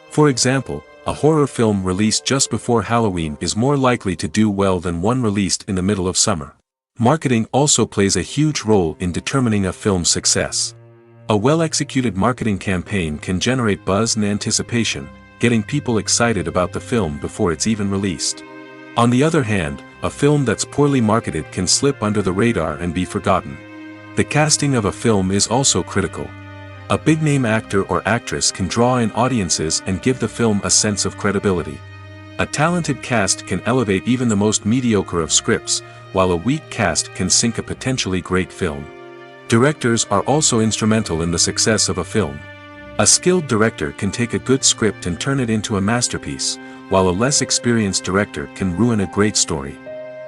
For example, a horror film released just before Halloween is more likely to do well than one released in the middle of summer. Marketing also plays a huge role in determining a film's success. A well-executed marketing campaign can generate buzz and anticipation, getting people excited about the film before it's even released. On the other hand, a film that's poorly marketed can slip under the radar and be forgotten. The casting of a film is also critical. A big-name actor or actress can draw in audiences and give the film a sense of credibility. A talented cast can elevate even the most mediocre of scripts, while a weak cast can sink a potentially great film. Directors are also instrumental in the success of a film. A skilled director can take a good script and turn it into a masterpiece, while a less experienced director can ruin a great story.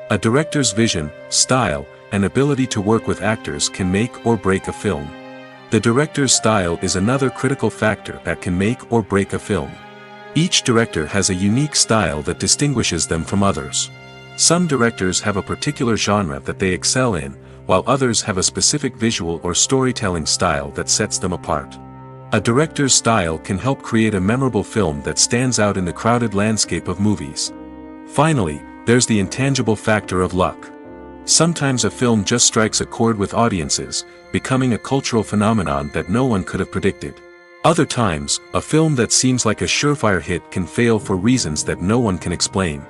A director's vision, style, and ability to work with actors can make or break a film. The director's style is another critical factor that can make or break a film. Each director has a unique style that distinguishes them from others. Some directors have a particular genre that they excel in, while others have a specific visual or storytelling style that sets them apart. A director's style can help create a memorable film that stands out in the crowded landscape of movies. Finally, there's the intangible factor of luck. Sometimes a film just strikes a chord with audiences, becoming a cultural phenomenon that no one could have predicted. Other times, a film that seems like a surefire hit can fail for reasons that no one can explain.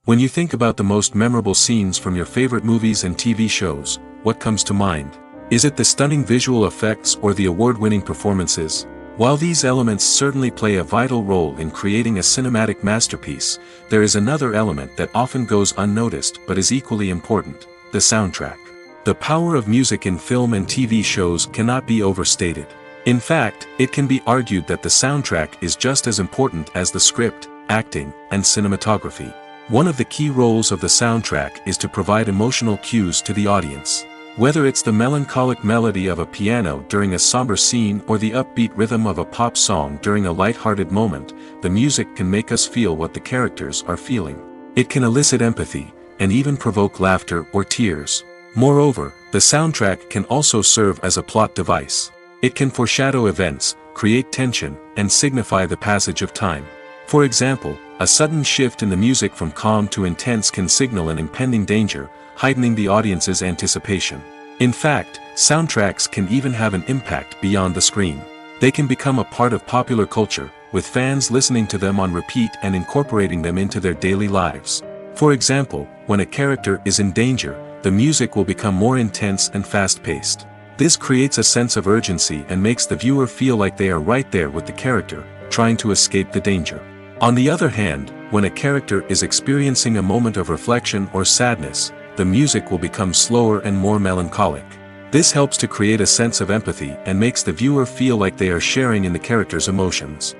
When you think about the most memorable scenes from your favorite movies and TV shows, what comes to mind? Is it the stunning visual effects or the award-winning performances? While these elements certainly play a vital role in creating a cinematic masterpiece, there is another element that often goes unnoticed but is equally important: the soundtrack. The power of music in film and TV shows cannot be overstated. In fact, it can be argued that the soundtrack is just as important as the script, acting, and cinematography. One of the key roles of the soundtrack is to provide emotional cues to the audience. Whether it's the melancholic melody of a piano during a somber scene or the upbeat rhythm of a pop song during a light-hearted moment, the music can make us feel what the characters are feeling. It can elicit empathy, and even provoke laughter or tears. Moreover, the soundtrack can also serve as a plot device. It can foreshadow events, create tension, and signify the passage of time. For example, a sudden shift in the music from calm to intense can signal an impending danger, heightening the audience's anticipation. In fact, soundtracks can even have an impact beyond the screen. They can become a part of popular culture, with fans listening to them on repeat and incorporating them into their daily lives. For example, when a character is in danger, the music will become more intense and fast-paced. This creates a sense of urgency and makes the viewer feel like they are right there with the character, trying to escape the danger. On the other hand, when a character is experiencing a moment of reflection or sadness, the music will become slower and more melancholic. This helps to create a sense of empathy and makes the viewer feel like they are sharing in the character's emotions.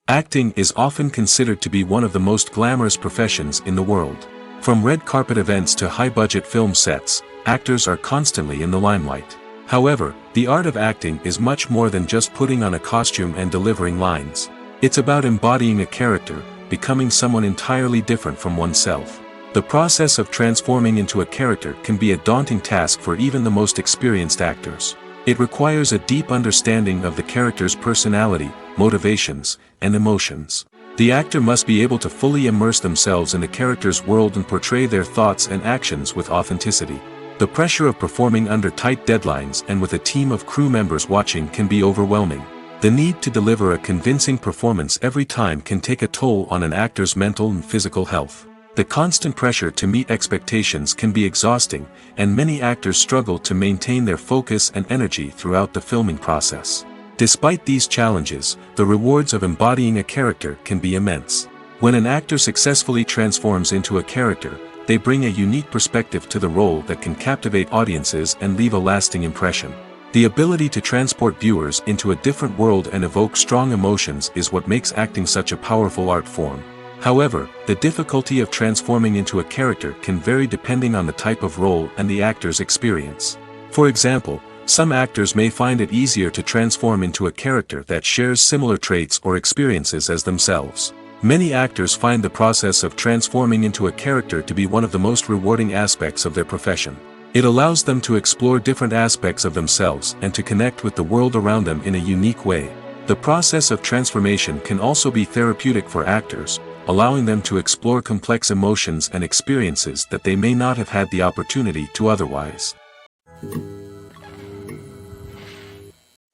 Acting is often considered to be one of the most glamorous professions in the world. From red carpet events to high-budget film sets, actors are constantly in the limelight. However, the art of acting is much more than just putting on a costume and delivering lines. It's about embodying a character, becoming someone entirely different from oneself. The process of transforming into a character can be a daunting task for even the most experienced actors. It requires a deep understanding of the character's personality, motivations, and emotions. The actor must be able to fully immerse themselves in the character's world and portray their thoughts and actions with authenticity. The pressure of performing under tight deadlines and with a team of crew members watching can be overwhelming. The need to deliver a convincing performance every time can take a toll on an actor's mental and physical health. The constant pressure to meet expectations can be exhausting, and many actors struggle to maintain their focus and energy throughout the filming process. Despite these challenges, the rewards of embodying a character can be immense. When an actor successfully transforms into a character, they bring a unique perspective to the role that can captivate audiences and leave a lasting impression. The ability to transport viewers into a different world and evoke strong emotions is what makes acting such a powerful art form. However, the difficulty of transforming into a character can vary depending on the type of role and the actor's experience. For example, some actors may find it easier to transform into a character that shares similar traits or experiences as themselves. Many actors find the process of transforming into a character to be one of the most rewarding aspects of their profession. It allows them to explore different aspects of themselves and to connect with the world around them in a unique way. The process of transformation can also be therapeutic for actors, allowing them to explore complex emotions and experiences that they may not have had the opportunity to otherwise.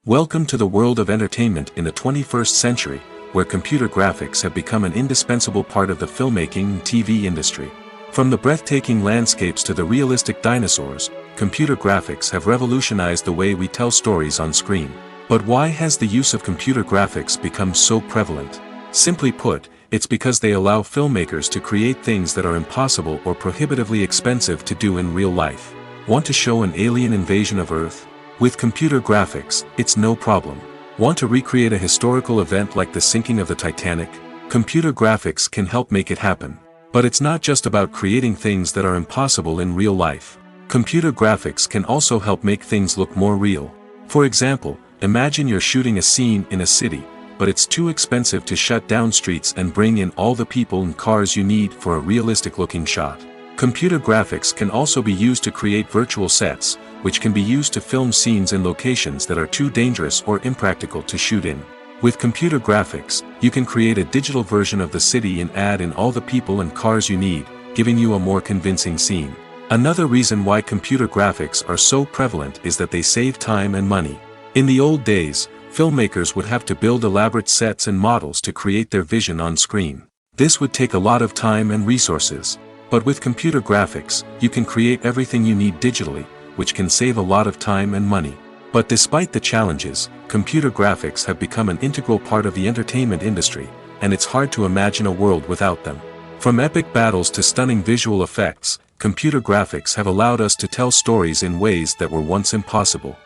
Welcome to the world of entertainment in the 21st century, where computer graphics have become an indispensable part of the filmmaking and TV industry. From the breathtaking landscapes to the realistic dinosaurs, computer graphics have revolutionized the way we tell stories on screen. But why has the use of computer graphics become so prevalent? Simply put, it's because they allow filmmakers to create things that are impossible or prohibitively expensive to do in real life. Want to show an alien invasion of Earth? With computer graphics, it's no problem. Want to recreate a historical event like the sinking of the Titanic? Computer graphics can help make it happen. But it's not just about creating things that are impossible in real life. Computer graphics can also help make things look more real. For example, imagine you're shooting a scene in a city, but it's too expensive to shut down streets and bring in all the people and cars you need for a realistic-looking shot. Computer graphics can also be used to create virtual sets, which can be used to film scenes in locations that are too dangerous or impractical to shoot in. With computer graphics, you can create a digital version of the city and add in all the people and cars you need, giving you a more convincing scene. Another reason why computer graphics are so prevalent is that they save time and money. In the old days, filmmakers would have to build elaborate sets and models to create their vision on screen. This would take a lot of time and resources. But with computer graphics, you can create everything you need digitally, which can save a lot of time and money. But despite the challenges, computer graphics have become an integral part of the entertainment industry, and it's hard to imagine a world without them. From epic battles to stunning visual effects, computer graphics have allowed us to tell stories in ways that were once impossible.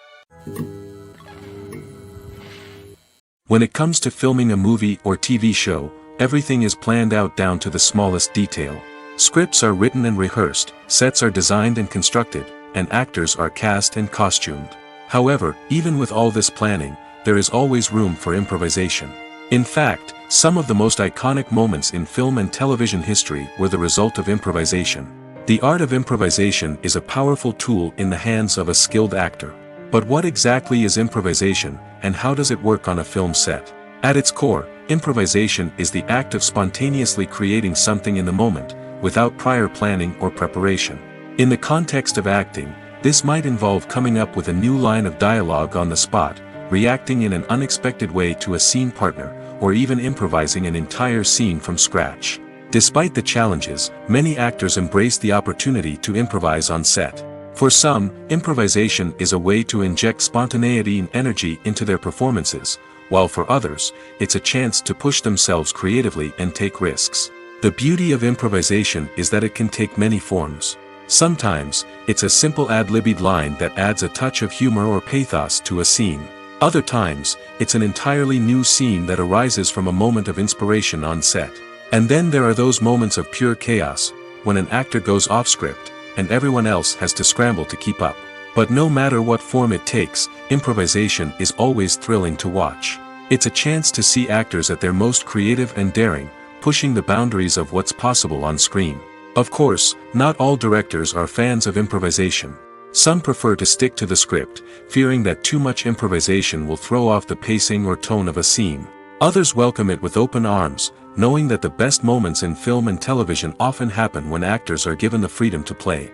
When it comes to filming a movie or TV show, everything is planned out down to the smallest detail. Scripts are written and rehearsed, sets are designed and constructed, and actors are cast and costumed. However, even with all this planning, there is always room for improvisation. In fact, some of the most iconic moments in film and television history were the result of improvisation. The art of improvisation is a powerful tool in the hands of a skilled actor. But what exactly is improvisation, and how does it work on a film set? At its core, improvisation is the act of spontaneously creating something in the moment, without prior planning or preparation. In the context of acting, this might involve coming up with a new line of dialogue on the spot, reacting in an unexpected way to a scene partner, or even improvising an entire scene from scratch. Despite the challenges, many actors embrace the opportunity to improvise on set. For some, improvisation is a way to inject spontaneity and energy into their performances, while for others, it's a chance to push themselves creatively and take risks. The beauty of improvisation is that it can take many forms. Sometimes, it's a simple ad-libbed line that adds a touch of humor or pathos to a scene. Other times, it's an entirely new scene that arises from a moment of inspiration on set. And then there are those moments of pure chaos, when an actor goes off script, and everyone else has to scramble to keep up. But no matter what form it takes, improvisation is always thrilling to watch. It's a chance to see actors at their most creative and daring, pushing the boundaries of what's possible on screen. Of course, not all directors are fans of improvisation. Some prefer to stick to the script, fearing that too much improvisation will throw off the pacing or tone of a scene. Others welcome it with open arms, knowing that the best moments in film and television often happen when actors are given the freedom to play.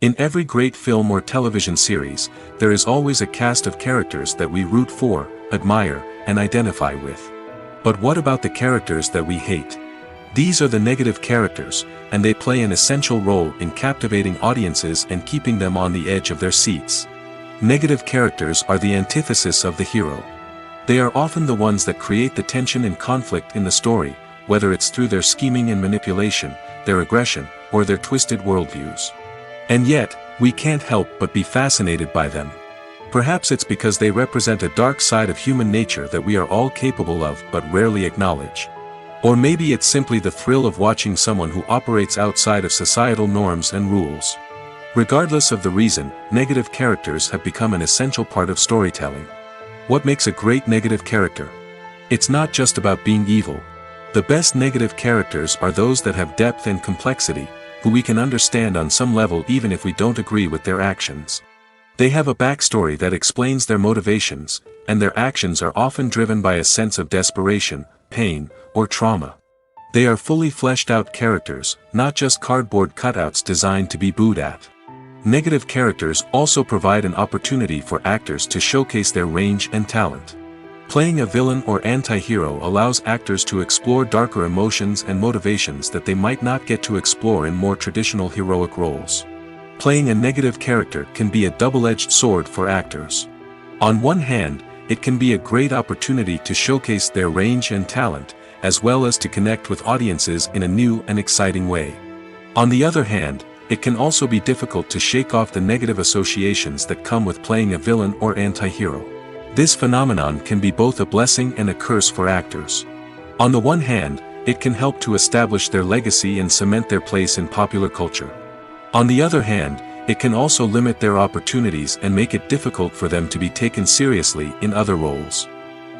In every great film or television series, there is always a cast of characters that we root for, admire, and identify with. But what about the characters that we hate? These are the negative characters, and they play an essential role in captivating audiences and keeping them on the edge of their seats. Negative characters are the antithesis of the hero. They are often the ones that create the tension and conflict in the story, whether it's through their scheming and manipulation, their aggression, or their twisted worldviews. And yet, we can't help but be fascinated by them. Perhaps it's because they represent a dark side of human nature that we are all capable of but rarely acknowledge. Or maybe it's simply the thrill of watching someone who operates outside of societal norms and rules. Regardless of the reason, negative characters have become an essential part of storytelling. What makes a great negative character? It's not just about being evil. The best negative characters are those that have depth and complexity, who we can understand on some level even if we don't agree with their actions. They have a backstory that explains their motivations, and their actions are often driven by a sense of desperation, pain, or trauma. They are fully fleshed out characters, not just cardboard cutouts designed to be booed at. Negative characters also provide an opportunity for actors to showcase their range and talent. Playing a villain or anti-hero allows actors to explore darker emotions and motivations that they might not get to explore in more traditional heroic roles. Playing a negative character can be a double-edged sword for actors. On one hand, it can be a great opportunity to showcase their range and talent, as well as to connect with audiences in a new and exciting way. On the other hand, it can also be difficult to shake off the negative associations that come with playing a villain or anti-hero. This phenomenon can be both a blessing and a curse for actors. On the one hand, it can help to establish their legacy and cement their place in popular culture. On the other hand, it can also limit their opportunities and make it difficult for them to be taken seriously in other roles.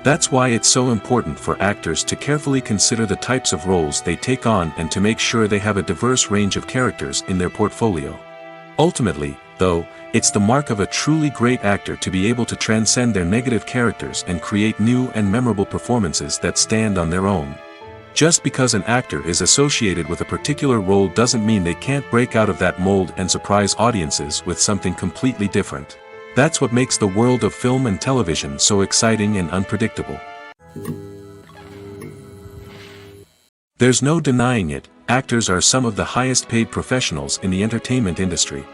That's why it's so important for actors to carefully consider the types of roles they take on and to make sure they have a diverse range of characters in their portfolio. Ultimately, though, it's the mark of a truly great actor to be able to transcend their negative characters and create new and memorable performances that stand on their own. Just because an actor is associated with a particular role doesn't mean they can't break out of that mold and surprise audiences with something completely different. That's what makes the world of film and television so exciting and unpredictable. There's no denying it, actors are some of the highest paid professionals in the entertainment industry.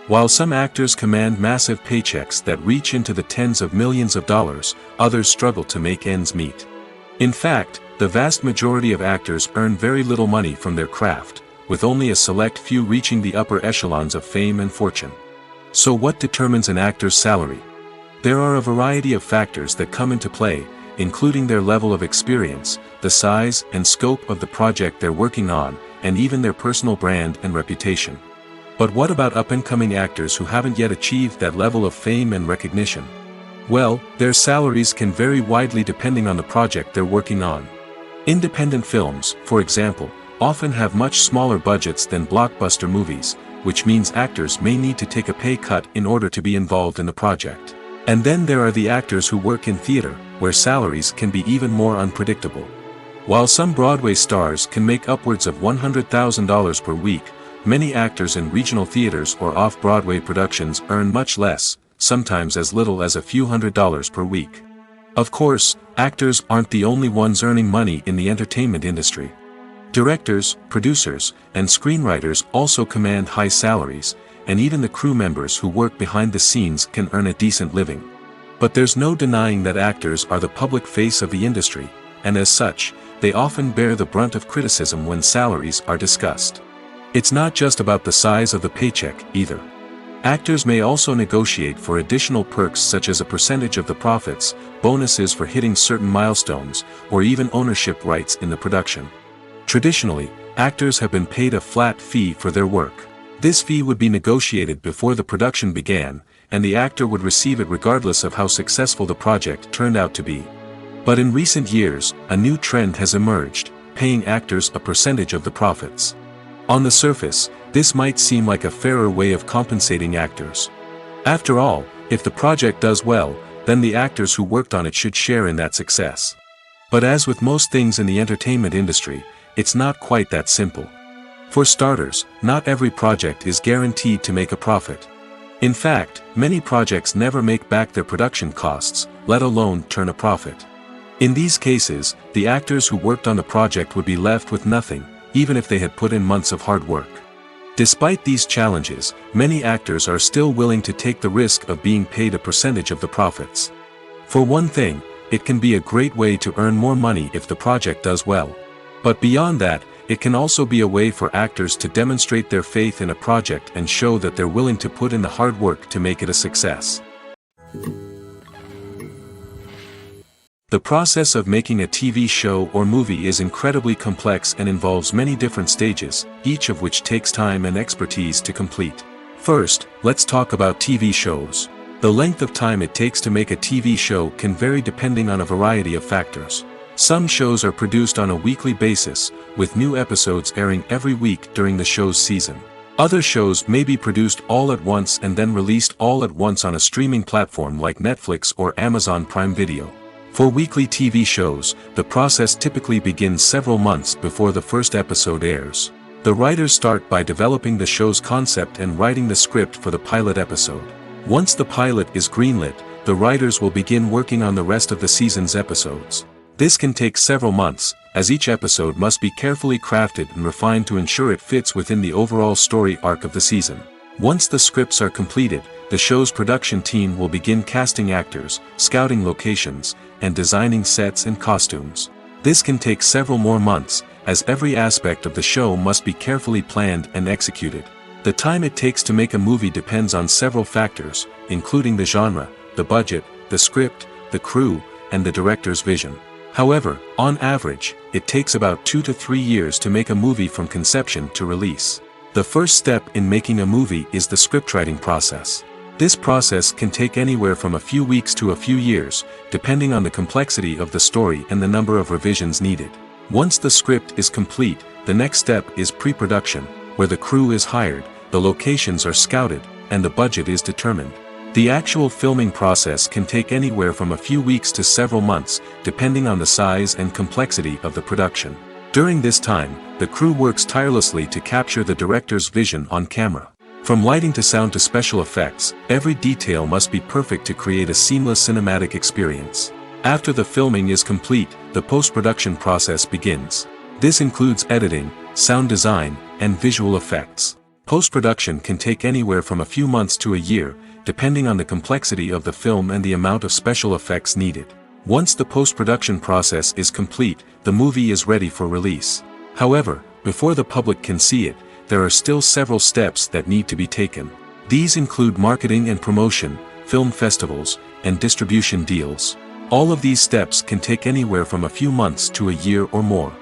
While some actors command massive paychecks that reach into the tens of millions of dollars, others struggle to make ends meet. In fact, the vast majority of actors earn very little money from their craft, with only a select few reaching the upper echelons of fame and fortune. So what determines an actor's salary? There are a variety of factors that come into play, including their level of experience, the size and scope of the project they're working on, and even their personal brand and reputation. But what about up-and-coming actors who haven't yet achieved that level of fame and recognition? Well, their salaries can vary widely depending on the project they're working on. Independent films, for example, often have much smaller budgets than blockbuster movies, which means actors may need to take a pay cut in order to be involved in the project. And then there are the actors who work in theater, where salaries can be even more unpredictable. While some Broadway stars can make upwards of $100,000 per week, many actors in regional theaters or off-Broadway productions earn much less, sometimes as little as a few $100s per week. Of course, actors aren't the only ones earning money in the entertainment industry. Directors, producers, and screenwriters also command high salaries, and even the crew members who work behind the scenes can earn a decent living. But there's no denying that actors are the public face of the industry, and as such, they often bear the brunt of criticism when salaries are discussed. It's not just about the size of the paycheck, either. Actors may also negotiate for additional perks such as a percentage of the profits, bonuses for hitting certain milestones, or even ownership rights in the production. Traditionally, actors have been paid a flat fee for their work. This fee would be negotiated before the production began, and the actor would receive it regardless of how successful the project turned out to be. But in recent years, a new trend has emerged, paying actors a percentage of the profits. On the surface, this might seem like a fairer way of compensating actors. After all, if the project does well, then the actors who worked on it should share in that success. But as with most things in the entertainment industry, it's not quite that simple. For starters, not every project is guaranteed to make a profit. In fact, many projects never make back their production costs, let alone turn a profit. In these cases, the actors who worked on the project would be left with nothing, even if they had put in months of hard work. Despite these challenges, many actors are still willing to take the risk of being paid a percentage of the profits. For one thing, it can be a great way to earn more money if the project does well. But beyond that, it can also be a way for actors to demonstrate their faith in a project and show that they're willing to put in the hard work to make it a success. The process of making a TV show or movie is incredibly complex and involves many different stages, each of which takes time and expertise to complete. First, let's talk about TV shows. The length of time it takes to make a TV show can vary depending on a variety of factors. Some shows are produced on a weekly basis, with new episodes airing every week during the show's season. Other shows may be produced all at once and then released all at once on a streaming platform like Netflix or Amazon Prime Video. For weekly TV shows, the process typically begins several months before the first episode airs. The writers start by developing the show's concept and writing the script for the pilot episode. Once the pilot is greenlit, the writers will begin working on the rest of the season's episodes. This can take several months, as each episode must be carefully crafted and refined to ensure it fits within the overall story arc of the season. Once the scripts are completed, the show's production team will begin casting actors, scouting locations, and designing sets and costumes. This can take several more months, as every aspect of the show must be carefully planned and executed. The time it takes to make a movie depends on several factors, including the genre, the budget, the script, the crew, and the director's vision. However, on average, it takes about 2 to 3 years to make a movie from conception to release. The first step in making a movie is the scriptwriting process. This process can take anywhere from a few weeks to a few years, depending on the complexity of the story and the number of revisions needed. Once the script is complete, the next step is pre-production, where the crew is hired, the locations are scouted, and the budget is determined. The actual filming process can take anywhere from a few weeks to several months, depending on the size and complexity of the production. During this time, the crew works tirelessly to capture the director's vision on camera. From lighting to sound to special effects, every detail must be perfect to create a seamless cinematic experience. After the filming is complete, the post-production process begins. This includes editing, sound design, and visual effects. Post-production can take anywhere from a few months to a year, depending on the complexity of the film and the amount of special effects needed. Once the post-production process is complete, the movie is ready for release. However, before the public can see it, there are still several steps that need to be taken. These include marketing and promotion, film festivals, and distribution deals. All of these steps can take anywhere from a few months to a year or more.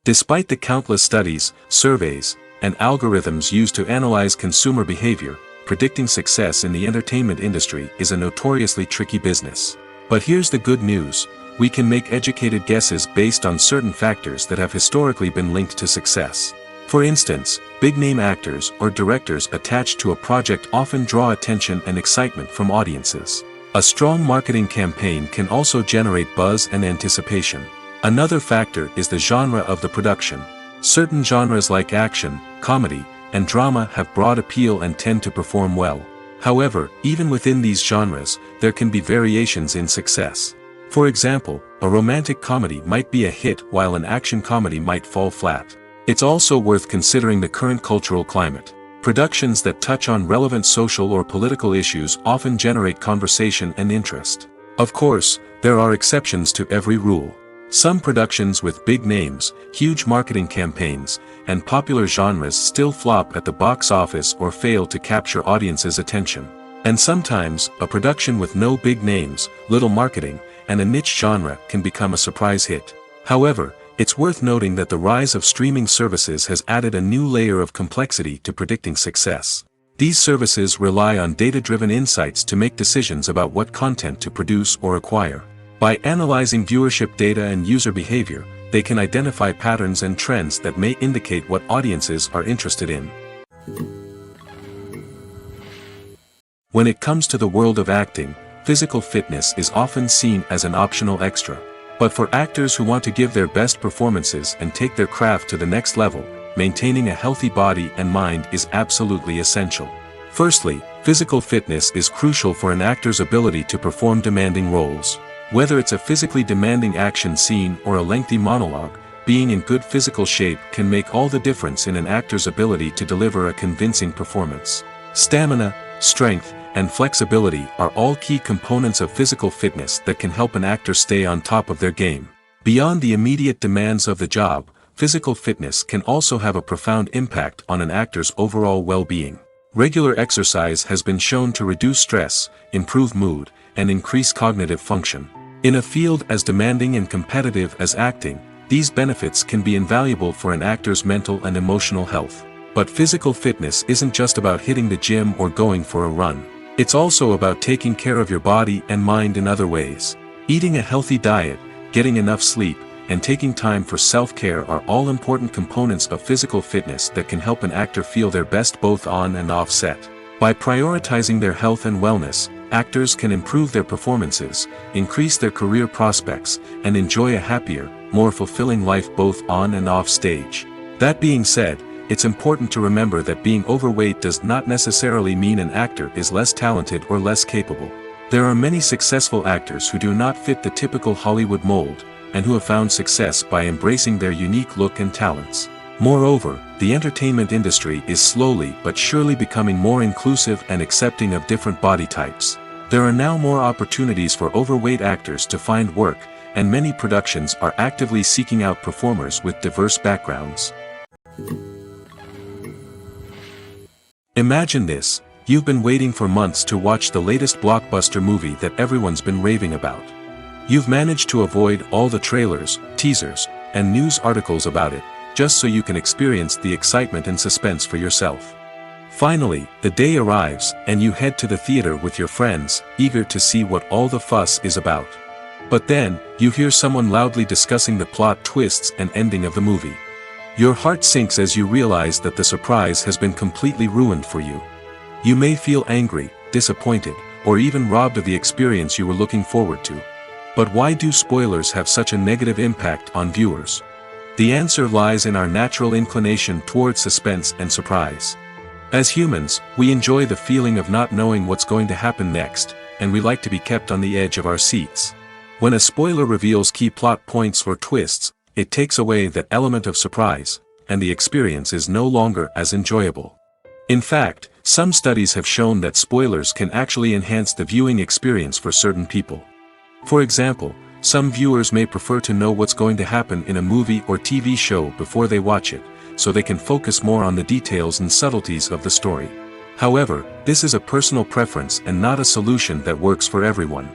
Despite the countless studies, surveys, and algorithms used to analyze consumer behavior, predicting success in the entertainment industry is a notoriously tricky business. But here's the good news: we can make educated guesses based on certain factors that have historically been linked to success. For instance, big-name actors or directors attached to a project often draw attention and excitement from audiences. A strong marketing campaign can also generate buzz and anticipation. Another factor is the genre of the production. Certain genres like action, comedy, and drama have broad appeal and tend to perform well. However, even within these genres, there can be variations in success. For example, a romantic comedy might be a hit while an action comedy might fall flat. It's also worth considering the current cultural climate. Productions that touch on relevant social or political issues often generate conversation and interest. Of course, there are exceptions to every rule. Some productions with big names, huge marketing campaigns, and popular genres still flop at the box office or fail to capture audiences' attention. And sometimes, a production with no big names, little marketing, and a niche genre can become a surprise hit. However, it's worth noting that the rise of streaming services has added a new layer of complexity to predicting success. These services rely on data-driven insights to make decisions about what content to produce or acquire. By analyzing viewership data and user behavior, they can identify patterns and trends that may indicate what audiences are interested in. When it comes to the world of acting, physical fitness is often seen as an optional extra. But for actors who want to give their best performances and take their craft to the next level, maintaining a healthy body and mind is absolutely essential. Firstly, physical fitness is crucial for an actor's ability to perform demanding roles. Whether it's a physically demanding action scene or a lengthy monologue, being in good physical shape can make all the difference in an actor's ability to deliver a convincing performance. Stamina, strength, and flexibility are all key components of physical fitness that can help an actor stay on top of their game. Beyond the immediate demands of the job, physical fitness can also have a profound impact on an actor's overall well-being. Regular exercise has been shown to reduce stress, improve mood, and increase cognitive function. In a field as demanding and competitive as acting, these benefits can be invaluable for an actor's mental and emotional health. But physical fitness isn't just about hitting the gym or going for a run. It's also about taking care of your body and mind in other ways. Eating a healthy diet, getting enough sleep, and taking time for self-care are all important components of physical fitness that can help an actor feel their best both on and off set. By prioritizing their health and wellness, actors can improve their performances, increase their career prospects, and enjoy a happier, more fulfilling life both on and off stage. That being said, it's important to remember that being overweight does not necessarily mean an actor is less talented or less capable. There are many successful actors who do not fit the typical Hollywood mold, and who have found success by embracing their unique look and talents. Moreover, the entertainment industry is slowly but surely becoming more inclusive and accepting of different body types. There are now more opportunities for overweight actors to find work, and many productions are actively seeking out performers with diverse backgrounds. Imagine this: you've been waiting for months to watch the latest blockbuster movie that everyone's been raving about. You've managed to avoid all the trailers, teasers, and news articles about it, just so you can experience the excitement and suspense for yourself. Finally, the day arrives, and you head to the theater with your friends, eager to see what all the fuss is about. But then, you hear someone loudly discussing the plot twists and ending of the movie. Your heart sinks as you realize that the surprise has been completely ruined for you. You may feel angry, disappointed, or even robbed of the experience you were looking forward to. But why do spoilers have such a negative impact on viewers? The answer lies in our natural inclination toward suspense and surprise. As humans, we enjoy the feeling of not knowing what's going to happen next, and we like to be kept on the edge of our seats. When a spoiler reveals key plot points or twists, it takes away that element of surprise, and the experience is no longer as enjoyable. In fact, some studies have shown that spoilers can actually enhance the viewing experience for certain people. For example, some viewers may prefer to know what's going to happen in a movie or TV show before they watch it, so they can focus more on the details and subtleties of the story. However, this is a personal preference and not a solution that works for everyone.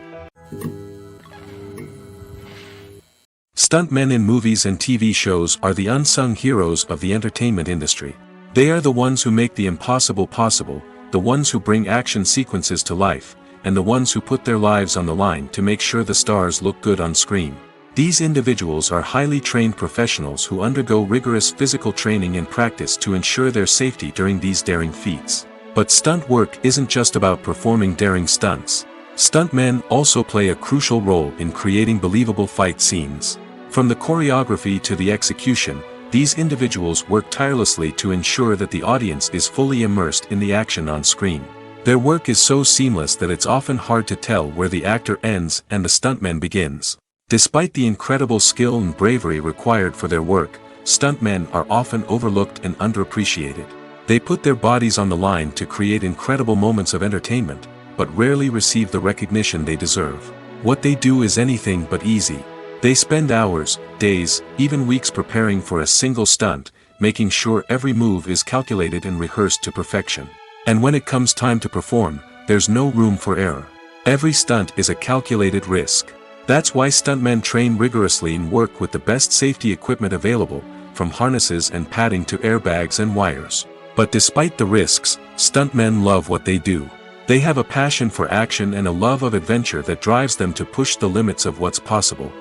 Stuntmen in movies and TV shows are the unsung heroes of the entertainment industry. They are the ones who make the impossible possible, the ones who bring action sequences to life, and the ones who put their lives on the line to make sure the stars look good on screen. These individuals are highly trained professionals who undergo rigorous physical training and practice to ensure their safety during these daring feats. But stunt work isn't just about performing daring stunts. Stuntmen also play a crucial role in creating believable fight scenes. From the choreography to the execution, these individuals work tirelessly to ensure that the audience is fully immersed in the action on screen. Their work is so seamless that it's often hard to tell where the actor ends and the stuntman begins. Despite the incredible skill and bravery required for their work, stuntmen are often overlooked and underappreciated. They put their bodies on the line to create incredible moments of entertainment, but rarely receive the recognition they deserve. What they do is anything but easy. They spend hours, days, even weeks preparing for a single stunt, making sure every move is calculated and rehearsed to perfection. And when it comes time to perform, there's no room for error. Every stunt is a calculated risk. That's why stuntmen train rigorously and work with the best safety equipment available, from harnesses and padding to airbags and wires. But despite the risks, stuntmen love what they do. They have a passion for action and a love of adventure that drives them to push the limits of what's possible.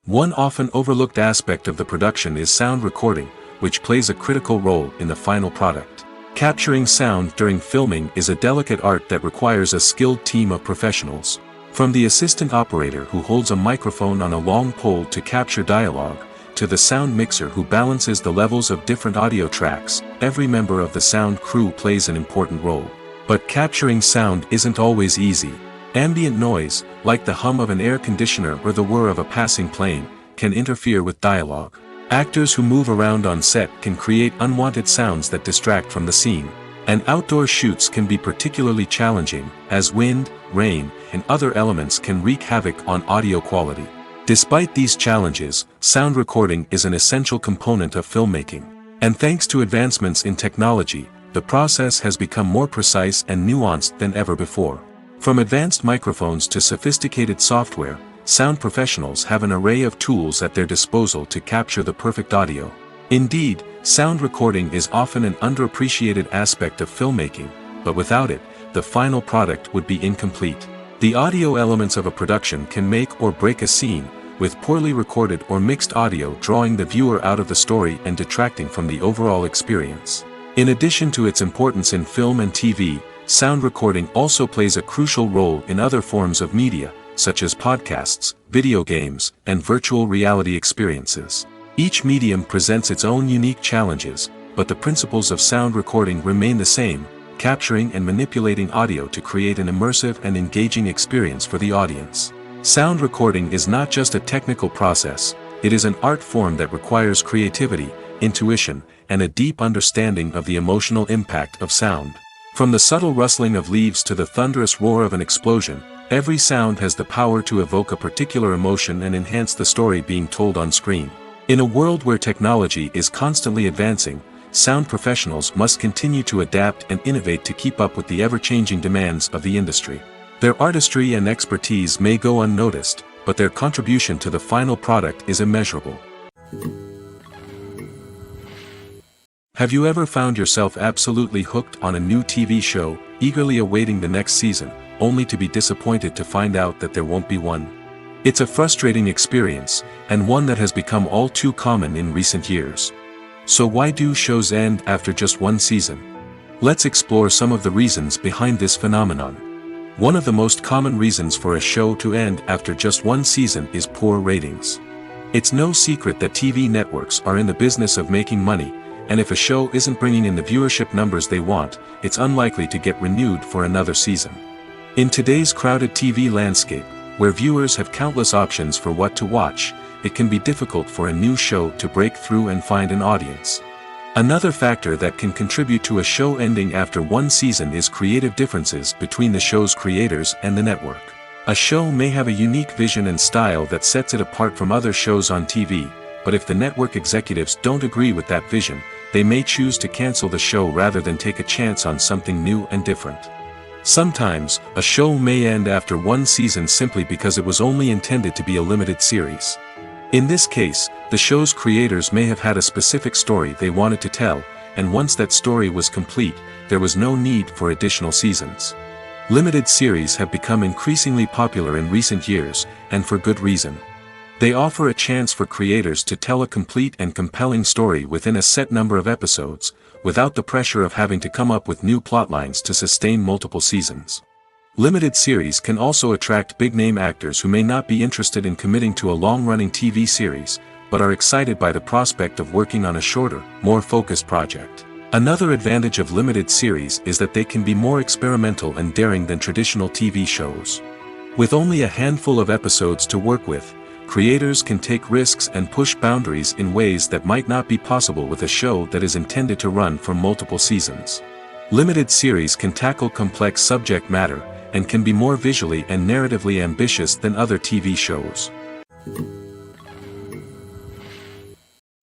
One often overlooked aspect of the production is sound recording, which plays a critical role in the final product. Capturing sound during filming is a delicate art that requires a skilled team of professionals. From the assistant operator who holds a microphone on a long pole to capture dialogue, to the sound mixer who balances the levels of different audio tracks, every member of the sound crew plays an important role. But capturing sound isn't always easy. Ambient noise, like the hum of an air conditioner or the whir of a passing plane, can interfere with dialogue. Actors who move around on set can create unwanted sounds that distract from the scene. And outdoor shoots can be particularly challenging, as wind, rain, and other elements can wreak havoc on audio quality. Despite these challenges, sound recording is an essential component of filmmaking. And thanks to advancements in technology, the process has become more precise and nuanced than ever before. From advanced microphones to sophisticated software, sound professionals have an array of tools at their disposal to capture the perfect audio. Indeed, sound recording is often an underappreciated aspect of filmmaking, but without it, the final product would be incomplete. The audio elements of a production can make or break a scene, with poorly recorded or mixed audio drawing the viewer out of the story and detracting from the overall experience. In addition to its importance in film and TV, sound recording also plays a crucial role in other forms of media, such as podcasts, video games, and virtual reality experiences. Each medium presents its own unique challenges, but the principles of sound recording remain the same, capturing and manipulating audio to create an immersive and engaging experience for the audience. Sound recording is not just a technical process, it is an art form that requires creativity, intuition, and a deep understanding of the emotional impact of sound. From the subtle rustling of leaves to the thunderous roar of an explosion, every sound has the power to evoke a particular emotion and enhance the story being told on screen. In a world where technology is constantly advancing, sound professionals must continue to adapt and innovate to keep up with the ever-changing demands of the industry. Their artistry and expertise may go unnoticed, but their contribution to the final product is immeasurable. Have you ever found yourself absolutely hooked on a new TV show, eagerly awaiting the next season, only to be disappointed to find out that there won't be one? It's a frustrating experience, and one that has become all too common in recent years. So why do shows end after just one season? Let's explore some of the reasons behind this phenomenon. One of the most common reasons for a show to end after just one season is poor ratings. It's no secret that TV networks are in the business of making money, and if a show isn't bringing in the viewership numbers they want, it's unlikely to get renewed for another season. In today's crowded TV landscape, where viewers have countless options for what to watch, it can be difficult for a new show to break through and find an audience. Another factor that can contribute to a show ending after one season is creative differences between the show's creators and the network. A show may have a unique vision and style that sets it apart from other shows on TV, but if the network executives don't agree with that vision, they may choose to cancel the show rather than take a chance on something new and different. Sometimes, a show may end after one season simply because it was only intended to be a limited series. In this case, the show's creators may have had a specific story they wanted to tell, and once that story was complete, there was no need for additional seasons. Limited series have become increasingly popular in recent years, and for good reason. They offer a chance for creators to tell a complete and compelling story within a set number of episodes, without the pressure of having to come up with new plotlines to sustain multiple seasons. Limited series can also attract big-name actors who may not be interested in committing to a long-running TV series, but are excited by the prospect of working on a shorter, more focused project. Another advantage of limited series is that they can be more experimental and daring than traditional TV shows. With only a handful of episodes to work with, creators can take risks and push boundaries in ways that might not be possible with a show that is intended to run for multiple seasons. Limited series can tackle complex subject matter, and can be more visually and narratively ambitious than other TV shows.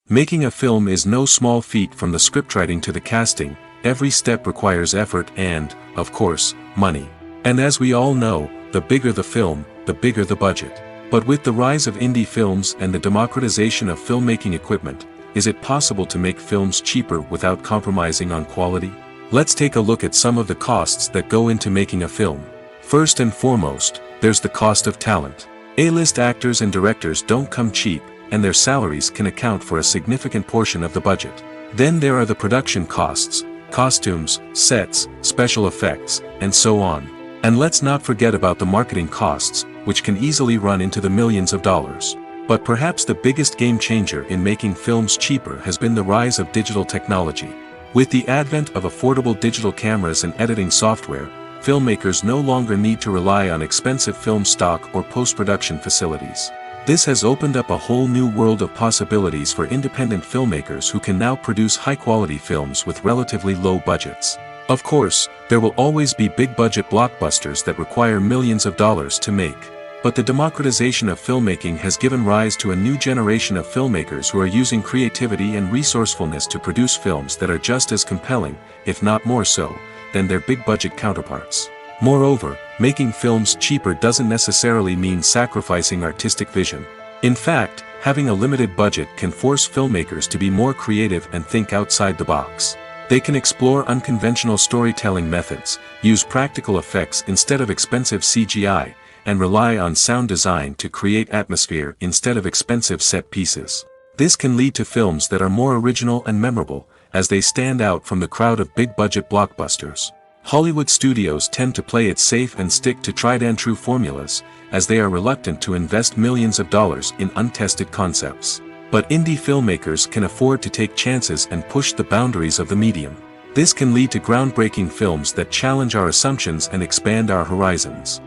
Making a film is no small feat. From the scriptwriting to the casting, every step requires effort and, of course, money. And as we all know, the bigger the film, the bigger the budget. But with the rise of indie films and the democratization of filmmaking equipment, is it possible to make films cheaper without compromising on quality? Let's take a look at some of the costs that go into making a film. First and foremost, there's the cost of talent. A-list actors and directors don't come cheap, and their salaries can account for a significant portion of the budget. Then there are the production costs, costumes, sets, special effects, and so on. And let's not forget about the marketing costs, which can easily run into the millions of dollars. But perhaps the biggest game changer in making films cheaper has been the rise of digital technology. With the advent of affordable digital cameras and editing software, filmmakers no longer need to rely on expensive film stock or post-production facilities. This has opened up a whole new world of possibilities for independent filmmakers who can now produce high-quality films with relatively low budgets. Of course, there will always be big-budget blockbusters that require millions of dollars to make. But the democratization of filmmaking has given rise to a new generation of filmmakers who are using creativity and resourcefulness to produce films that are just as compelling, if not more so, than their big-budget counterparts. Moreover, making films cheaper doesn't necessarily mean sacrificing artistic vision. In fact, having a limited budget can force filmmakers to be more creative and think outside the box. They can explore unconventional storytelling methods, use practical effects instead of expensive CGI, and rely on sound design to create atmosphere instead of expensive set pieces. This can lead to films that are more original and memorable, as they stand out from the crowd of big-budget blockbusters. Hollywood studios tend to play it safe and stick to tried-and-true formulas, as they are reluctant to invest millions of dollars in untested concepts. But indie filmmakers can afford to take chances and push the boundaries of the medium. This can lead to groundbreaking films that challenge our assumptions and expand our horizons.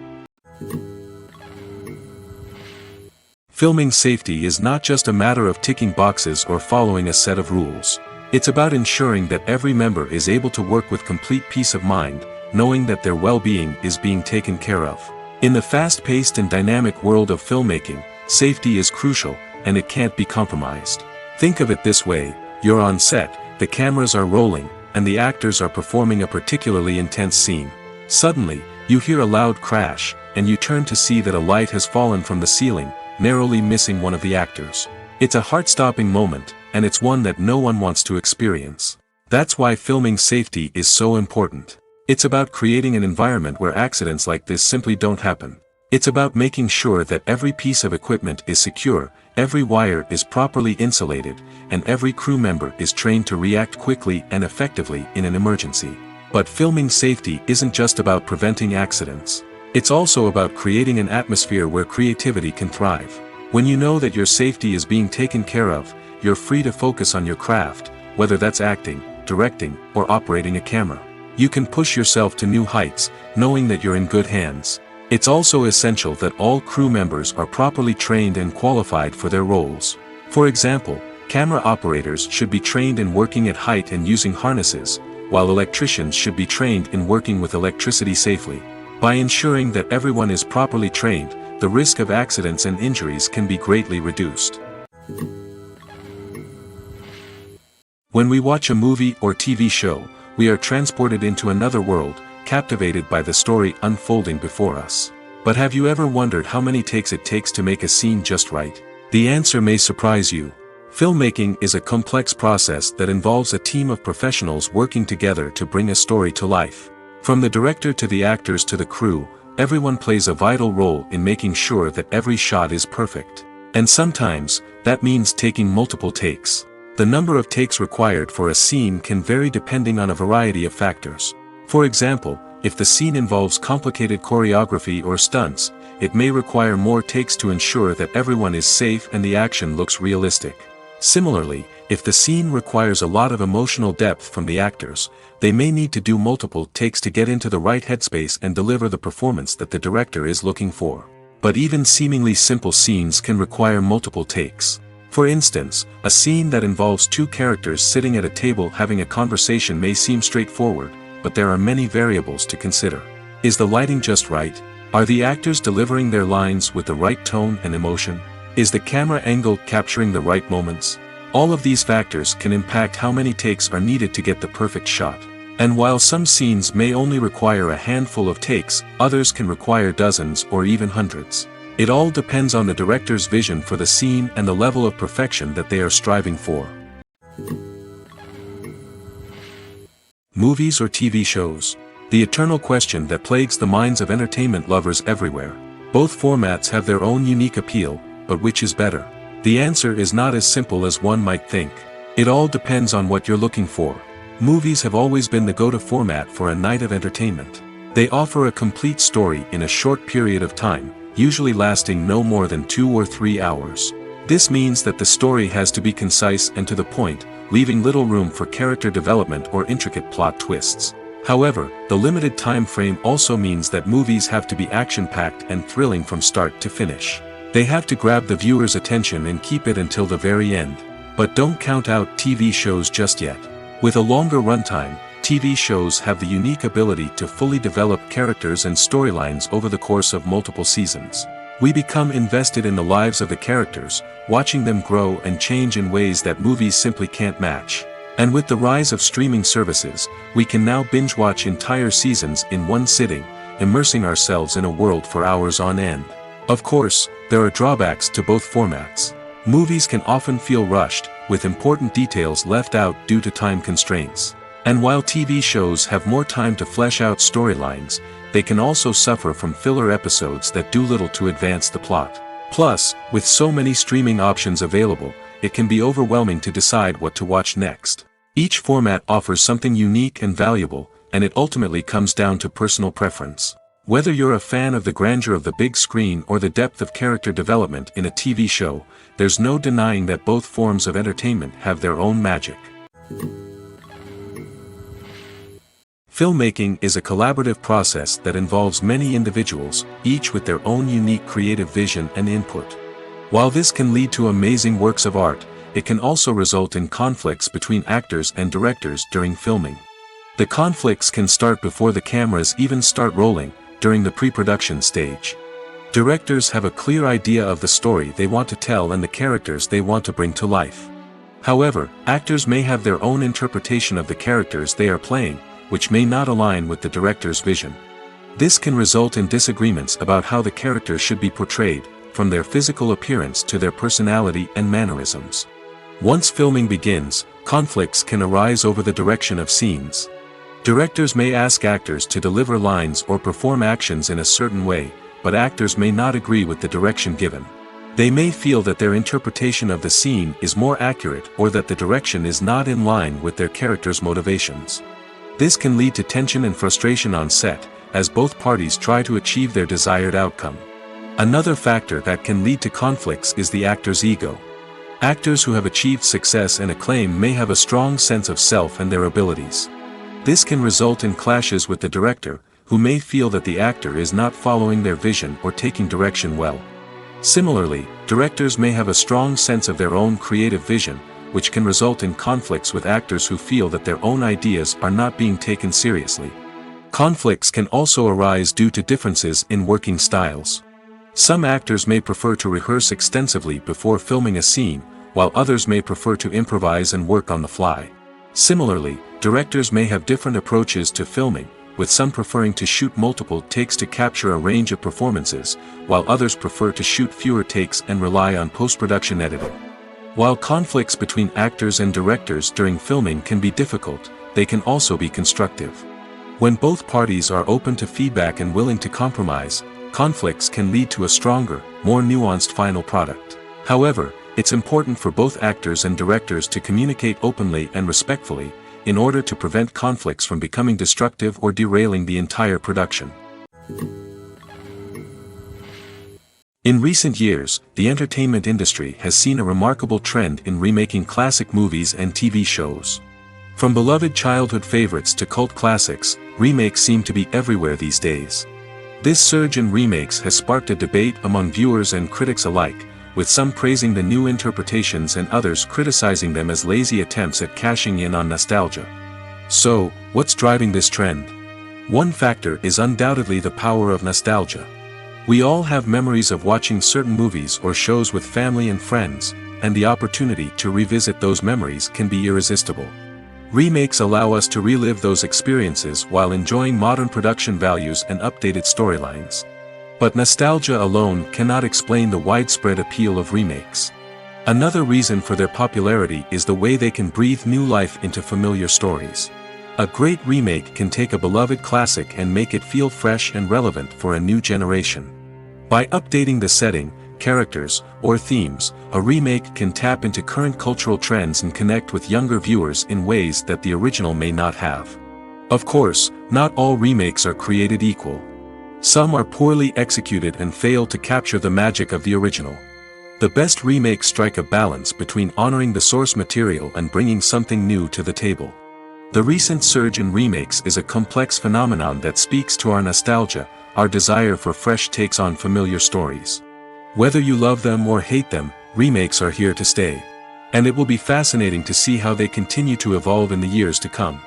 Filming safety is not just a matter of ticking boxes or following a set of rules. It's about ensuring that every member is able to work with complete peace of mind, knowing that their well-being is being taken care of. In the fast-paced and dynamic world of filmmaking, safety is crucial, and it can't be compromised. Think of it this way: you're on set, the cameras are rolling, and the actors are performing a particularly intense scene. Suddenly, you hear a loud crash, and you turn to see that a light has fallen from the ceiling, narrowly missing one of the actors. It's a heart-stopping moment, and it's one that no one wants to experience. That's why filming safety is so important. It's about creating an environment where accidents like this simply don't happen. It's about making sure that every piece of equipment is secure, every wire is properly insulated, and every crew member is trained to react quickly and effectively in an emergency. But filming safety isn't just about preventing accidents. It's also about creating an atmosphere where creativity can thrive. When you know that your safety is being taken care of, you're free to focus on your craft, whether that's acting, directing, or operating a camera. You can push yourself to new heights, knowing that you're in good hands. It's also essential that all crew members are properly trained and qualified for their roles. For example, camera operators should be trained in working at height and using harnesses, while electricians should be trained in working with electricity safely. By ensuring that everyone is properly trained, the risk of accidents and injuries can be greatly reduced. When we watch a movie or TV show, we are transported into another world, captivated by the story unfolding before us. But have you ever wondered how many takes it takes to make a scene just right? The answer may surprise you. Filmmaking is a complex process that involves a team of professionals working together to bring a story to life. From the director to the actors to the crew, everyone plays a vital role in making sure that every shot is perfect. And sometimes, that means taking multiple takes. The number of takes required for a scene can vary depending on a variety of factors. For example, if the scene involves complicated choreography or stunts, it may require more takes to ensure that everyone is safe and the action looks realistic. Similarly, if the scene requires a lot of emotional depth from the actors, they may need to do multiple takes to get into the right headspace and deliver the performance that the director is looking for. But even seemingly simple scenes can require multiple takes. For instance, a scene that involves two characters sitting at a table having a conversation may seem straightforward, but there are many variables to consider. Is the lighting just right? Are the actors delivering their lines with the right tone and emotion? Is the camera angle capturing the right moments? All of these factors can impact how many takes are needed to get the perfect shot. And while some scenes may only require a handful of takes, others can require dozens or even hundreds. It all depends on the director's vision for the scene and the level of perfection that they are striving for. Movies or TV shows? The eternal question that plagues the minds of entertainment lovers everywhere. Both formats have their own unique appeal, but which is better? The answer is not as simple as one might think. It all depends on what you're looking for. Movies have always been the go-to format for a night of entertainment. They offer a complete story in a short period of time, usually lasting no more than 2 or 3 hours. This means that the story has to be concise and to the point, leaving little room for character development or intricate plot twists. However, the limited time frame also means that movies have to be action-packed and thrilling from start to finish. They have to grab the viewer's attention and keep it until the very end. But don't count out TV shows just yet. With a longer runtime, TV shows have the unique ability to fully develop characters and storylines over the course of multiple seasons. We become invested in the lives of the characters, watching them grow and change in ways that movies simply can't match. And with the rise of streaming services, we can now binge-watch entire seasons in one sitting, immersing ourselves in a world for hours on end. Of course, there are drawbacks to both formats. Movies can often feel rushed, with important details left out due to time constraints. And while TV shows have more time to flesh out storylines, they can also suffer from filler episodes that do little to advance the plot. Plus, with so many streaming options available, it can be overwhelming to decide what to watch next. Each format offers something unique and valuable, and it ultimately comes down to personal preference. Whether you're a fan of the grandeur of the big screen or the depth of character development in a TV show, there's no denying that both forms of entertainment have their own magic. Filmmaking is a collaborative process that involves many individuals, each with their own unique creative vision and input. While this can lead to amazing works of art, it can also result in conflicts between actors and directors during filming. The conflicts can start before the cameras even start rolling, during the pre-production stage. Directors have a clear idea of the story they want to tell and the characters they want to bring to life. However, actors may have their own interpretation of the characters they are playing, which may not align with the director's vision. This can result in disagreements about how the characters should be portrayed, from their physical appearance to their personality and mannerisms. Once filming begins, conflicts can arise over the direction of scenes. Directors may ask actors to deliver lines or perform actions in a certain way, but actors may not agree with the direction given. They may feel that their interpretation of the scene is more accurate or that the direction is not in line with their character's motivations. This can lead to tension and frustration on set, as both parties try to achieve their desired outcome. Another factor that can lead to conflicts is the actor's ego. Actors who have achieved success and acclaim may have a strong sense of self and their abilities. This can result in clashes with the director, who may feel that the actor is not following their vision or taking direction well. Similarly, directors may have a strong sense of their own creative vision, which can result in conflicts with actors who feel that their own ideas are not being taken seriously. Conflicts can also arise due to differences in working styles. Some actors may prefer to rehearse extensively before filming a scene, while others may prefer to improvise and work on the fly. Similarly, directors may have different approaches to filming, with some preferring to shoot multiple takes to capture a range of performances, while others prefer to shoot fewer takes and rely on post-production editing. While conflicts between actors and directors during filming can be difficult, they can also be constructive. When both parties are open to feedback and willing to compromise, conflicts can lead to a stronger, more nuanced final product. However, it's important for both actors and directors to communicate openly and respectfully, in order to prevent conflicts from becoming destructive or derailing the entire production. In recent years, the entertainment industry has seen a remarkable trend in remaking classic movies and TV shows. From beloved childhood favorites to cult classics, remakes seem to be everywhere these days. This surge in remakes has sparked a debate among viewers and critics alike, with some praising the new interpretations and others criticizing them as lazy attempts at cashing in on nostalgia. So, what's driving this trend? One factor is undoubtedly the power of nostalgia. We all have memories of watching certain movies or shows with family and friends, and the opportunity to revisit those memories can be irresistible. Remakes allow us to relive those experiences while enjoying modern production values and updated storylines. But nostalgia alone cannot explain the widespread appeal of remakes. Another reason for their popularity is the way they can breathe new life into familiar stories. A great remake can take a beloved classic and make it feel fresh and relevant for a new generation. By updating the setting, characters, or themes, a remake can tap into current cultural trends and connect with younger viewers in ways that the original may not have. Of course, not all remakes are created equal. Some are poorly executed and fail to capture the magic of the original. The best remakes strike a balance between honoring the source material and bringing something new to the table. The recent surge in remakes is a complex phenomenon that speaks to our nostalgia, our desire for fresh takes on familiar stories. Whether you love them or hate them, remakes are here to stay. And it will be fascinating to see how they continue to evolve in the years to come.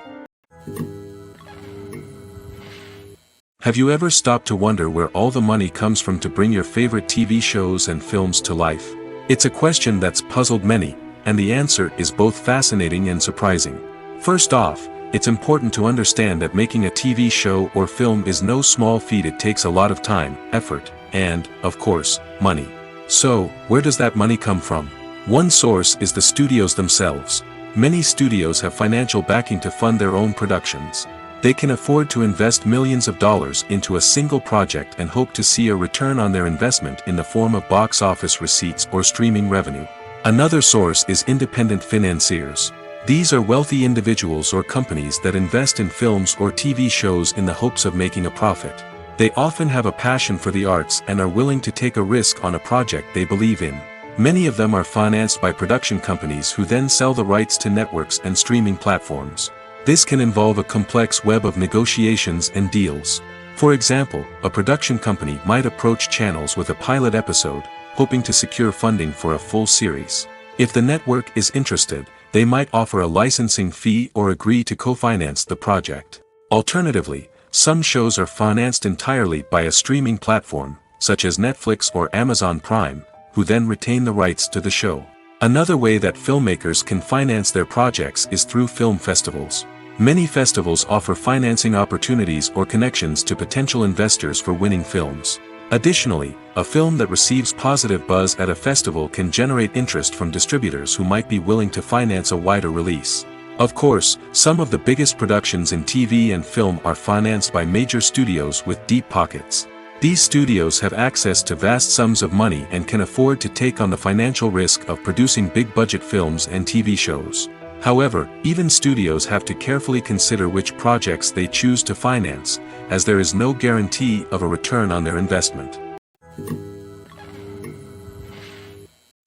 Have you ever stopped to wonder where all the money comes from to bring your favorite TV shows and films to life? It's a question that's puzzled many, and the answer is both fascinating and surprising. First off, it's important to understand that making a TV show or film is no small feat. It takes a lot of time, effort, and, of course, money. So, where does that money come from? One source is the studios themselves. Many studios have financial backing to fund their own productions. They can afford to invest millions of dollars into a single project and hope to see a return on their investment in the form of box office receipts or streaming revenue. Another source is independent financiers. These are wealthy individuals or companies that invest in films or TV shows in the hopes of making a profit. They often have a passion for the arts and are willing to take a risk on a project they believe in. Many of them are financed by production companies who then sell the rights to networks and streaming platforms. This can involve a complex web of negotiations and deals. For example, a production company might approach channels with a pilot episode, hoping to secure funding for a full series. If the network is interested, they might offer a licensing fee or agree to co-finance the project. Alternatively, some shows are financed entirely by a streaming platform, such as Netflix or Amazon Prime, who then retain the rights to the show. Another way that filmmakers can finance their projects is through film festivals. Many festivals offer financing opportunities or connections to potential investors for winning films. Additionally, a film that receives positive buzz at a festival can generate interest from distributors who might be willing to finance a wider release. Of course, some of the biggest productions in TV and film are financed by major studios with deep pockets. These studios have access to vast sums of money and can afford to take on the financial risk of producing big-budget films and TV shows. However, even studios have to carefully consider which projects they choose to finance, as there is no guarantee of a return on their investment.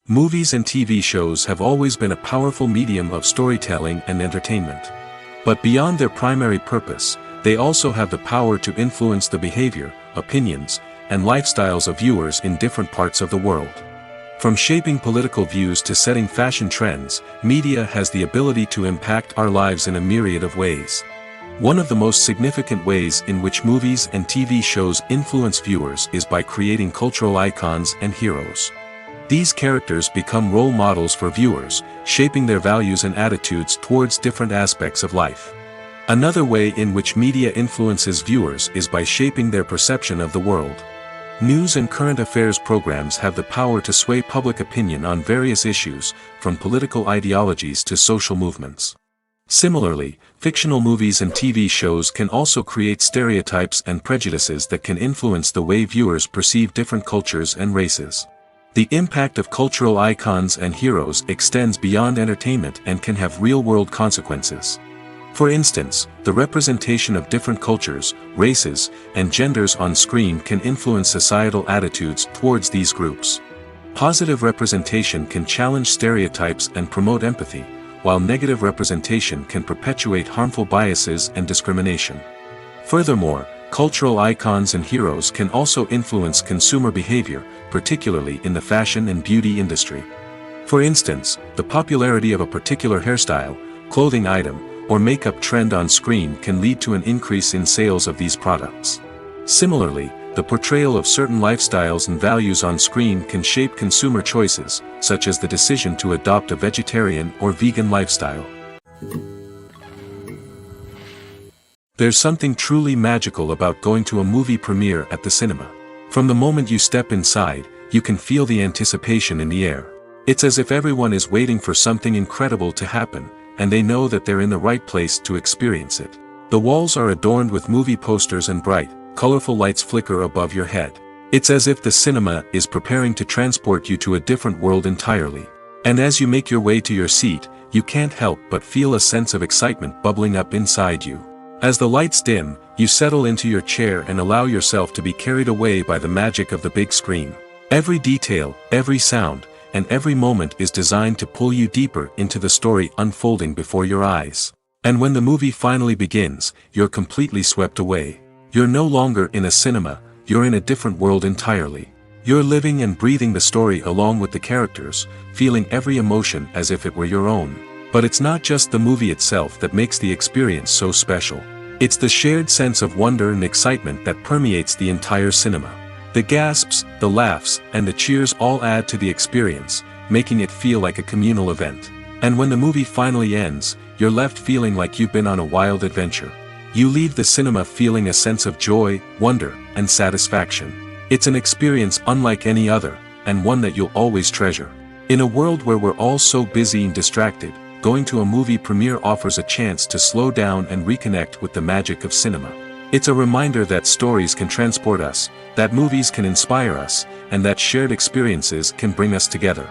Movies and TV shows have always been a powerful medium of storytelling and entertainment. But beyond their primary purpose, they also have the power to influence the behavior, opinions, and lifestyles of viewers in different parts of the world. From shaping political views to setting fashion trends, media has the ability to impact our lives in a myriad of ways. One of the most significant ways in which movies and TV shows influence viewers is by creating cultural icons and heroes. These characters become role models for viewers, shaping their values and attitudes towards different aspects of life. Another way in which media influences viewers is by shaping their perception of the world. News and current affairs programs have the power to sway public opinion on various issues, from political ideologies to social movements. Similarly, fictional movies and TV shows can also create stereotypes and prejudices that can influence the way viewers perceive different cultures and races. The impact of cultural icons and heroes extends beyond entertainment and can have real-world consequences. For instance, the representation of different cultures, races, and genders on screen can influence societal attitudes towards these groups. Positive representation can challenge stereotypes and promote empathy, while negative representation can perpetuate harmful biases and discrimination. Furthermore, cultural icons and heroes can also influence consumer behavior, particularly in the fashion and beauty industry. For instance, the popularity of a particular hairstyle, clothing item, or makeup trend on screen can lead to an increase in sales of these products. Similarly, the portrayal of certain lifestyles and values on screen can shape consumer choices, such as the decision to adopt a vegetarian or vegan lifestyle. There's something truly magical about going to a movie premiere at the cinema. From the moment you step inside, you can feel the anticipation in the air. It's as if everyone is waiting for something incredible to happen, and they know that they're in the right place to experience it. The walls are adorned with movie posters and bright, colorful lights flicker above your head. It's as if the cinema is preparing to transport you to a different world entirely. And as you make your way to your seat, you can't help but feel a sense of excitement bubbling up inside you. As the lights dim, you settle into your chair and allow yourself to be carried away by the magic of the big screen. Every detail, every sound, and every moment is designed to pull you deeper into the story unfolding before your eyes. And when the movie finally begins, you're completely swept away. You're no longer in a cinema, you're in a different world entirely. You're living and breathing the story along with the characters, feeling every emotion as if it were your own. But it's not just the movie itself that makes the experience so special. It's the shared sense of wonder and excitement that permeates the entire cinema. The gasps, the laughs, and the cheers all add to the experience, making it feel like a communal event. And when the movie finally ends, you're left feeling like you've been on a wild adventure. You leave the cinema feeling a sense of joy, wonder, and satisfaction. It's an experience unlike any other, and one that you'll always treasure. In a world where we're all so busy and distracted, going to a movie premiere offers a chance to slow down and reconnect with the magic of cinema. It's a reminder that stories can transport us, that movies can inspire us, and that shared experiences can bring us together.